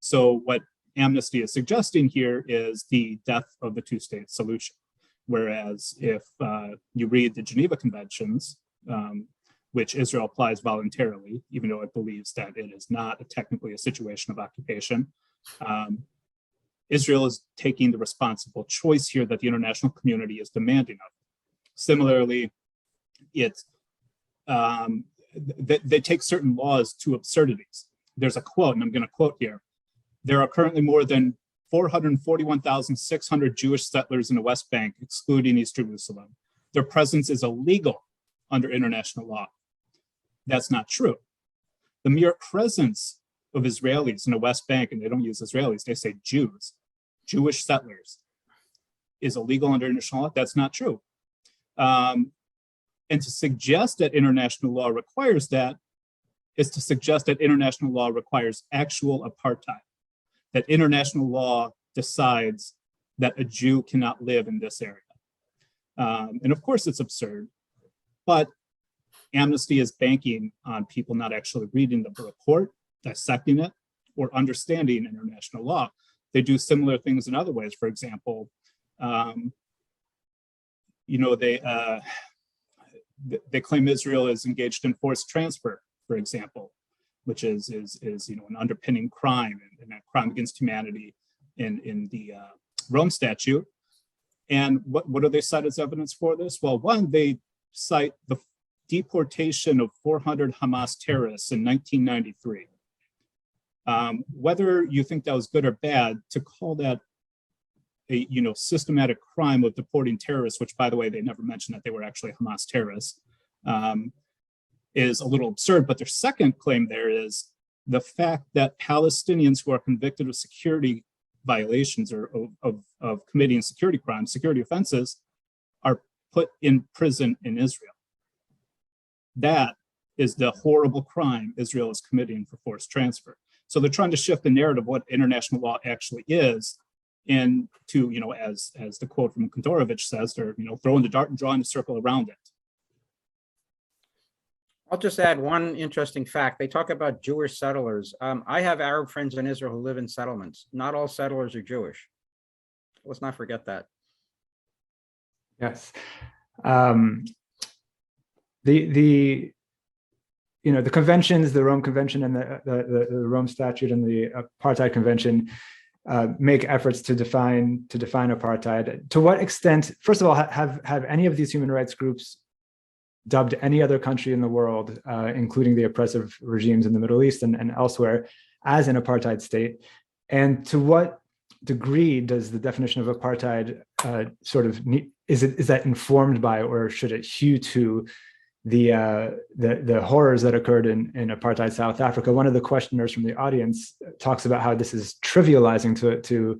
So what Amnesty is suggesting here is the death of the two-state solution. Whereas if you read the Geneva Conventions, which Israel applies voluntarily, even though it believes that it is not technically a situation of occupation, Israel is taking the responsible choice here that the international community is demanding of it. Similarly, they take certain laws to absurdities. There's a quote, and I'm going to quote here. There are currently more than 441,600 Jewish settlers in the West Bank, excluding East Jerusalem. Their presence is illegal under international law. That's not true. The mere presence of Israelis in the West Bank, and they don't use Israelis, they say Jews, Jewish settlers, is illegal under international law. That's not true. And to suggest that international law requires that is to suggest that international law requires actual apartheid, that international law decides that a Jew cannot live in this area. And of course it's absurd, but Amnesty is banking on people not actually reading the report, dissecting it, or understanding international law. They do similar things in other ways. For example, they claim Israel is engaged in forced transfer, for example, which is an underpinning crime and a crime against humanity in the Rome Statute. And what do they cite as evidence for this? Well, one, they cite the deportation of 400 Hamas terrorists in 1993. Whether you think that was good or bad, to call that a systematic crime of deporting terrorists, which by the way, they never mentioned that they were actually Hamas terrorists, is a little absurd. But their second claim there is the fact that Palestinians who are convicted of security violations or of committing security crimes, security offenses, are put in prison in Israel. That is the horrible crime Israel is committing for forced transfer. So they're trying to shift the narrative of what international law actually is, and to, as the quote from Kondorovich says, they're throwing the dart and drawing a circle around it. I'll just add one interesting fact. They talk about Jewish settlers. I have Arab friends in Israel who live in settlements. Not all settlers are Jewish. Let's not forget that. Yes. The conventions, the Rome Convention and the Rome Statute and the Apartheid Convention make efforts to define apartheid. To what extent, first of all, have any of these human rights groups dubbed any other country in the world, including the oppressive regimes in the Middle East and elsewhere, as an apartheid state? And to what degree does the definition of apartheid is that informed by, or should it hew to the horrors that occurred in apartheid South Africa? One of the questioners from the audience talks about how this is trivializing to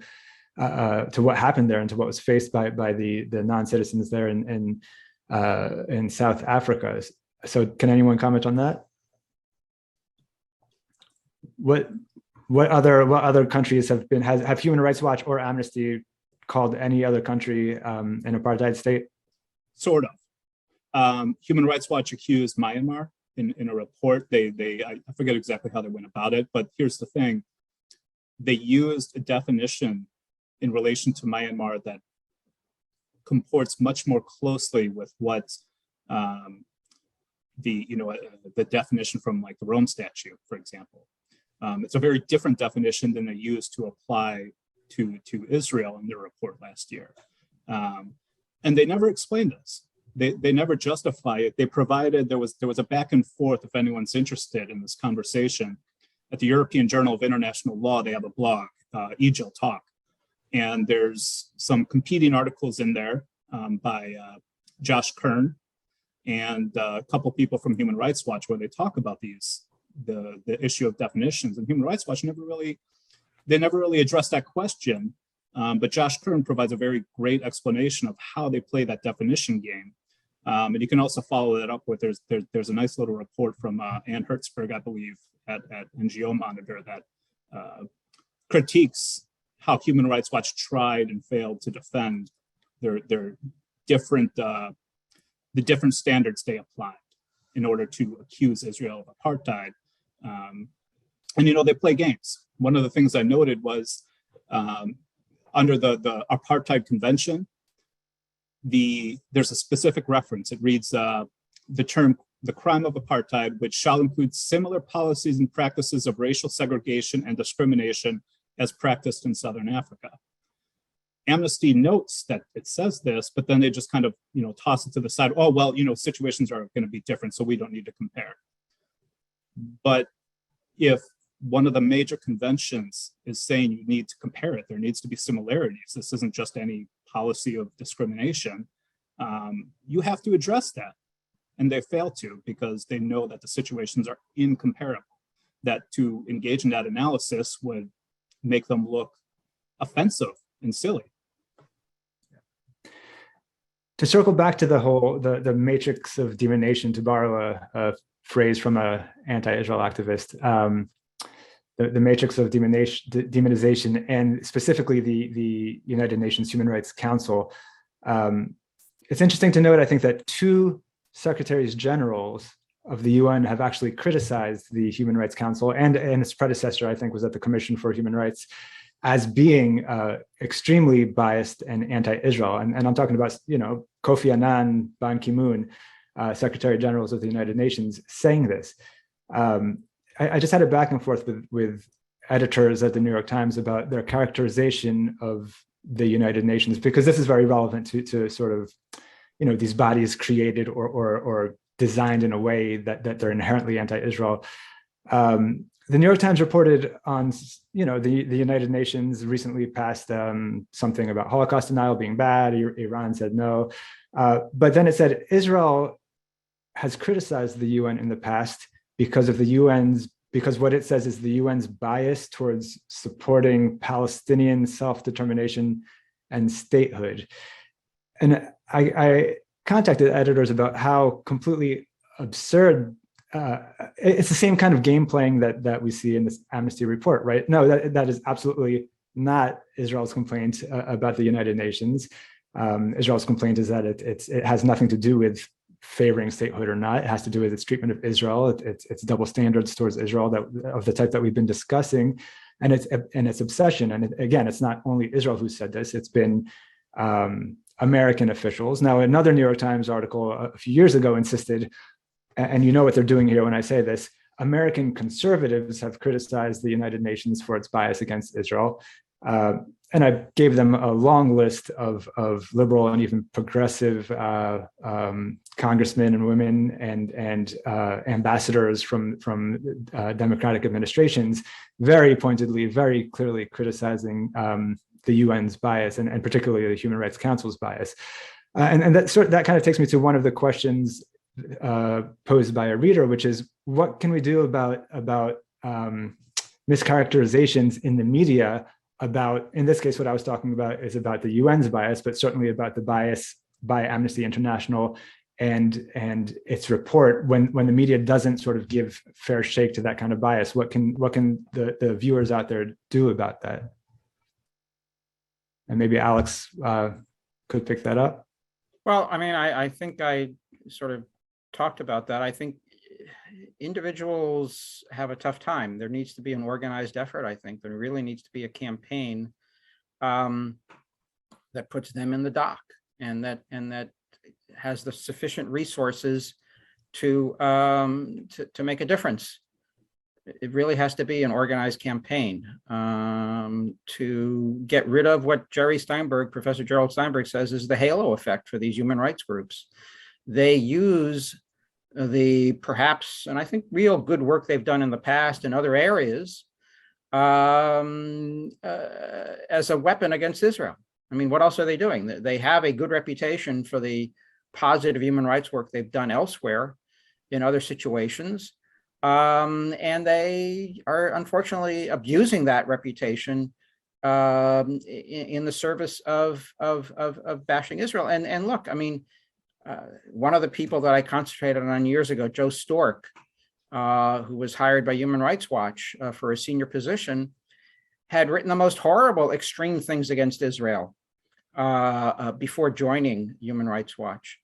what happened there and to what was faced by the non-citizens there in South Africa. So can anyone comment on that? What other countries have Human Rights Watch or Amnesty called any other country an apartheid state? Sort of. Human Rights Watch accused Myanmar in a report. I forget exactly how they went about it, but here's the thing. They used a definition in relation to Myanmar that comports much more closely with what the definition from like the Rome Statute, for example. It's a very different definition than they used to apply to Israel in their report last year. And they never explained this. They never justify it. They provided, there was a back and forth, if anyone's interested in this conversation. At the European Journal of International Law, they have a blog, EJIL Talk. And there's some competing articles in there by Josh Kern and a couple people from Human Rights Watch where they talk about the issue of definitions. And Human Rights Watch never really addressed that question. But Josh Kern provides a very great explanation of how they play that definition game. And you can also follow that up with, there's a nice little report from Ann Hertzberg, I believe, at NGO Monitor that critiques how Human Rights Watch tried and failed to defend their different, the different standards they applied in order to accuse Israel of apartheid. And, they play games. One of the things I noted was under the Apartheid Convention, there's a specific reference. It reads the term, the crime of apartheid, which shall include similar policies and practices of racial segregation and discrimination as practiced in Southern Africa. Amnesty notes that it says this, but then they just kind of, toss it to the side. Oh, well, situations are going to be different, so we don't need to compare. But if one of the major conventions is saying you need to compare it, there needs to be similarities. This isn't just any policy of discrimination. You have to address that. And they fail to because they know that the situations are incomparable, that to engage in that analysis would make them look offensive and silly. To circle back to the matrix of demonization, to borrow a phrase from an anti-Israel activist, the matrix of demonization, and specifically the United Nations Human Rights Council. It's interesting to note, I think, that two secretaries generals of the UN have actually criticized the Human Rights Council, and its predecessor, I think, was at the Commission for Human Rights, as being extremely biased and anti-Israel. And I'm talking about, Kofi Annan, Ban Ki-moon, Secretary Generals of the United Nations, saying this. I just had a back and forth with editors at the New York Times about their characterization of the United Nations, because this is very relevant to sort of, these bodies created or designed in a way that they're inherently anti-Israel. The New York Times reported on, the United Nations recently passed something about Holocaust denial being bad. Iran said no. But then it said Israel has criticized the UN in the past because what it says is the UN's bias towards supporting Palestinian self-determination and statehood. And I contacted editors about how completely absurd it's the same kind of game playing that we see in this Amnesty report, right? No, that is absolutely not Israel's complaint about the United Nations. Israel's complaint is that it has nothing to do with favoring statehood or not. It has to do with its treatment of Israel. It's double standards towards Israel of the type that we've been discussing, and its obsession. And again, it's not only Israel who said this. It's been American officials. Now, another New York Times article a few years ago insisted, and you know what they're doing here when I say this, American conservatives have criticized the United Nations for its bias against Israel. And I gave them a long list of liberal and even progressive congressmen and women and ambassadors from democratic administrations, very pointedly, very clearly criticizing the UN's bias and particularly the Human Rights Council's bias. And that kind of takes me to one of the questions posed by a reader, which is, what can we do about mischaracterizations in the media about, in this case, what I was talking about is about the UN's bias, but certainly about the bias by Amnesty International and its report when the media doesn't sort of give fair shake to that kind of bias. What can the viewers out there do about that? And maybe Alex could pick that up. Well, I mean, I think I sort of talked about that. I think individuals have a tough time. There needs to be an organized effort. I think there really needs to be a campaign that puts them in the dock and that has the sufficient resources to make a difference. It really has to be an organized campaign to get rid of what Professor Gerald Steinberg says is the halo effect for these human rights groups. They use the perhaps, and I think real good work they've done in the past in other areas as a weapon against Israel. I mean, what else are they doing? They have a good reputation for the positive human rights work they've done elsewhere in other situations. And they are unfortunately abusing that reputation in the service of bashing Israel. And look, I mean, one of the people that I concentrated on years ago, Joe Stork, who was hired by Human Rights Watch for a senior position, had written the most horrible, extreme things against Israel before joining Human Rights Watch.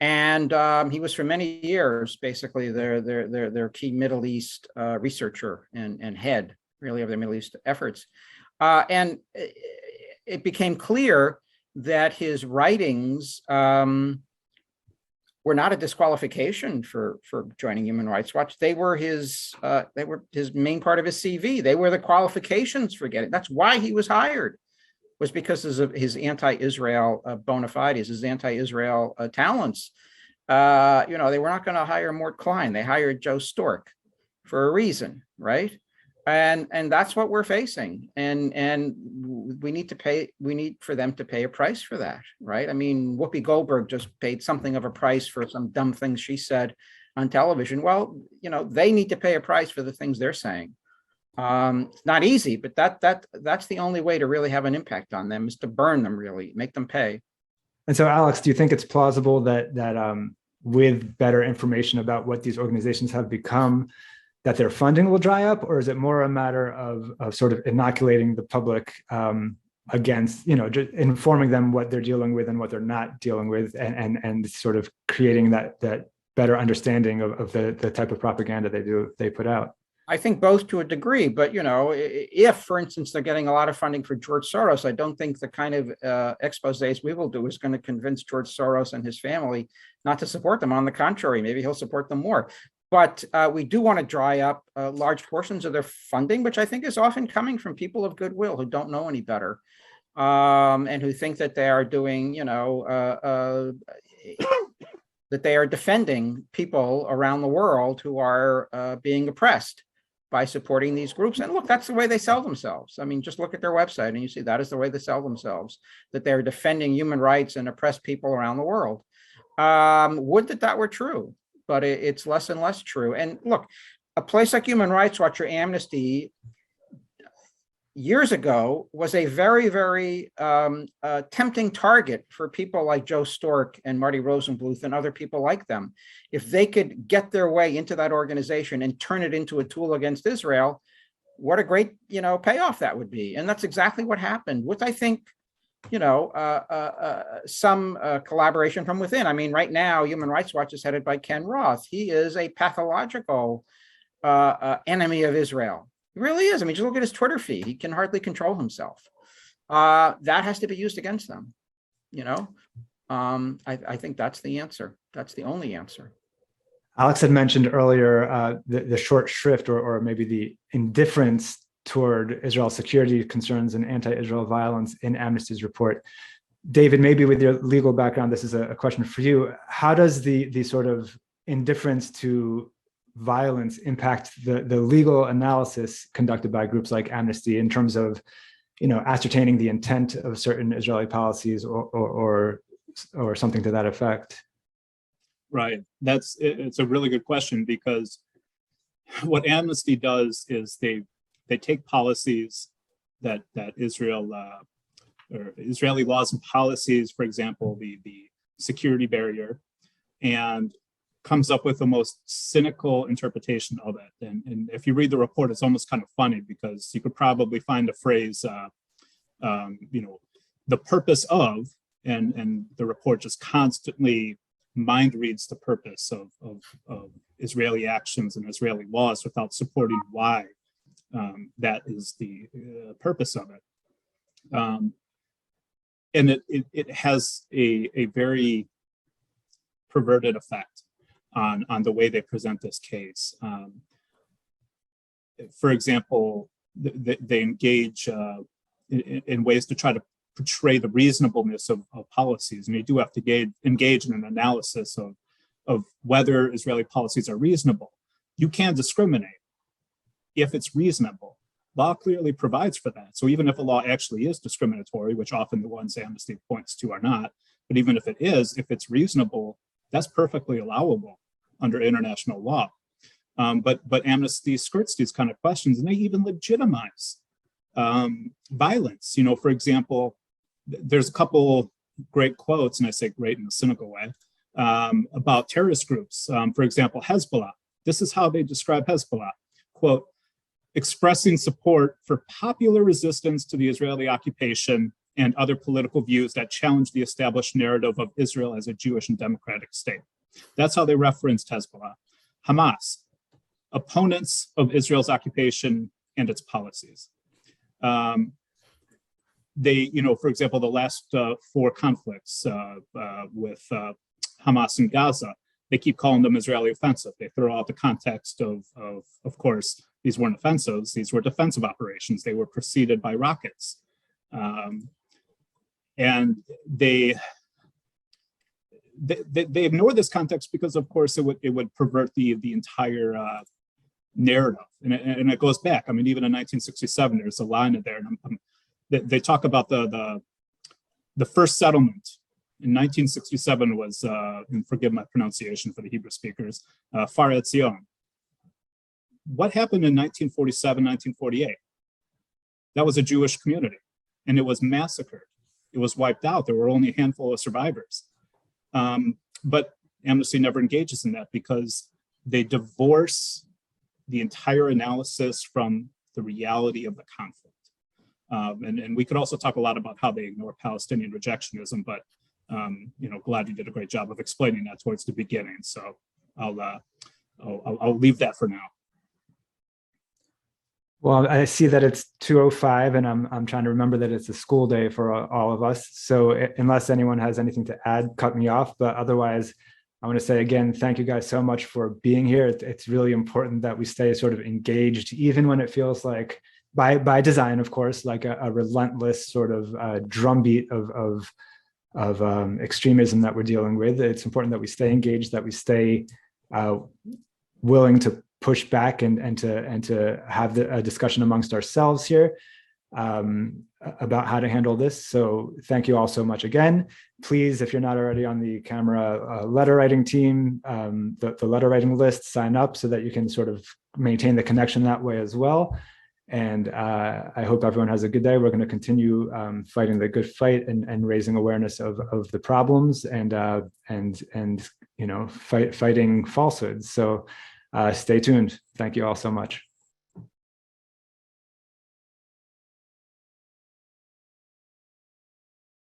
And he was for many years basically their key Middle East researcher and head really of their Middle East efforts. And it became clear that his writings were not a disqualification for joining Human Rights Watch. They were his main part of his CV. They were the qualifications for getting. That's why he was hired, was because of his anti-Israel bona fides, his anti-Israel talents. They were not going to hire Mort Klein. They hired Joe Stork for a reason, right? And that's what we're facing. And we need for them to pay a price for that, right? I mean, Whoopi Goldberg just paid something of a price for some dumb things she said on television. Well, they need to pay a price for the things they're saying. It's not easy, but that's the only way to really have an impact on them, is to burn them, really make them pay. And so, Alex, do you think it's plausible that with better information about what these organizations have become, that their funding will dry up, or is it more a matter of sort of inoculating the public against, just informing them what they're dealing with and what they're not dealing with, and sort of creating that better understanding of the type of propaganda they put out? I think both to a degree, but if, for instance, they're getting a lot of funding for George Soros, I don't think the kind of exposés we will do is going to convince George Soros and his family not to support them. On the contrary, maybe he'll support them more. But we do want to dry up large portions of their funding, which I think is often coming from people of goodwill who don't know any better, and who think that they are doing, that they are defending people around the world who are being oppressed by supporting these groups. And look, that's the way they sell themselves. I mean, just look at their website and you see that is the way they sell themselves, that they're defending human rights and oppressed people around the world. Would that were true, but it's less and less true. And look, a place like Human Rights Watch or Amnesty years ago was a very, very tempting target for people like Joe Stork and Marty Rosenbluth and other people like them. If they could get their way into that organization and turn it into a tool against Israel, what a great, payoff that would be. And that's exactly what happened with, I think, some collaboration from within. I mean, right now, Human Rights Watch is headed by Ken Roth. He is a pathological enemy of Israel. He really is. I mean, just look at his Twitter feed. He can hardly control himself. That has to be used against them. I think that's the answer. That's the only answer. Alex had mentioned earlier the short shrift or maybe the indifference toward Israel's security concerns and anti-Israel violence in Amnesty's report. David, maybe with your legal background, this is a question for you. How does the sort of indifference to violence impact the legal analysis conducted by groups like Amnesty in terms of, ascertaining the intent of certain Israeli policies or something to that effect? Right. It's a really good question, because what Amnesty does is they take policies that Israel or Israeli laws and policies, for example, the security barrier, and comes up with the most cynical interpretation of it. And if you read the report, it's almost kind of funny, because you could probably find a phrase, the purpose of, and the report just constantly mind reads the purpose of Israeli actions and Israeli laws without supporting why that is the purpose of it. and it has a very perverted effect on the way they present this case. For example, they engage in ways to try to portray the reasonableness of policies, and you do have to engage in an analysis of whether Israeli policies are reasonable. You can discriminate if it's reasonable. Law clearly provides for that. So even if a law actually is discriminatory, which often the ones Amnesty points to are not, but even if it is, if it's reasonable, that's perfectly allowable under international law. But Amnesty skirts these kind of questions, and they even legitimize violence. You know, for example, there's a couple great quotes, and I say great in a cynical way, about terrorist groups. For example, Hezbollah. This is how they describe Hezbollah. Quote, expressing support for popular resistance to the Israeli occupation and other political views that challenge the established narrative of Israel as a Jewish and democratic state. That's how they referenced Hezbollah. Hamas, opponents of Israel's occupation and its policies. They, you know, for example, the last 4 conflicts with Hamas in Gaza, they keep calling them Israeli offensive. They throw out the context of course, these weren't offensives, these were defensive operations. They were preceded by rockets. And they ignore this context because, of course, it would pervert the entire narrative. And it goes back. I mean, even in 1967, there's a line in there. And they talk about the first settlement in 1967 was, and forgive my pronunciation for the Hebrew speakers, Far Etzion. What happened in 1947, 1948? That was a Jewish community, and it was massacred. It was wiped out. There were only a handful of survivors. But Amnesty never engages in that because they divorce the entire analysis from the reality of the conflict. And we could also talk a lot about how they ignore Palestinian rejectionism, but you know, Gilad did a great job of explaining that towards the beginning. So I'll leave that for now. Well, I see that it's 2:05, and I'm trying to remember that it's a school day for all of us. So unless anyone has anything to add, cut me off. But otherwise, I want to say again, thank you guys so much for being here. It's really important that we stay sort of engaged, even when it feels like, by design, of course, like a relentless sort of drumbeat of extremism that we're dealing with. It's important that we stay engaged, that we stay willing to push back and to have a discussion amongst ourselves here about how to handle this. So thank you all so much again. Please, if you're not already on the camera letter writing team, the letter writing list, sign up so that you can sort of maintain the connection that way as well. And I hope everyone has a good day. We're going to continue fighting the good fight and raising awareness of the problems and you know, fighting falsehoods. So stay tuned. Thank you all so much.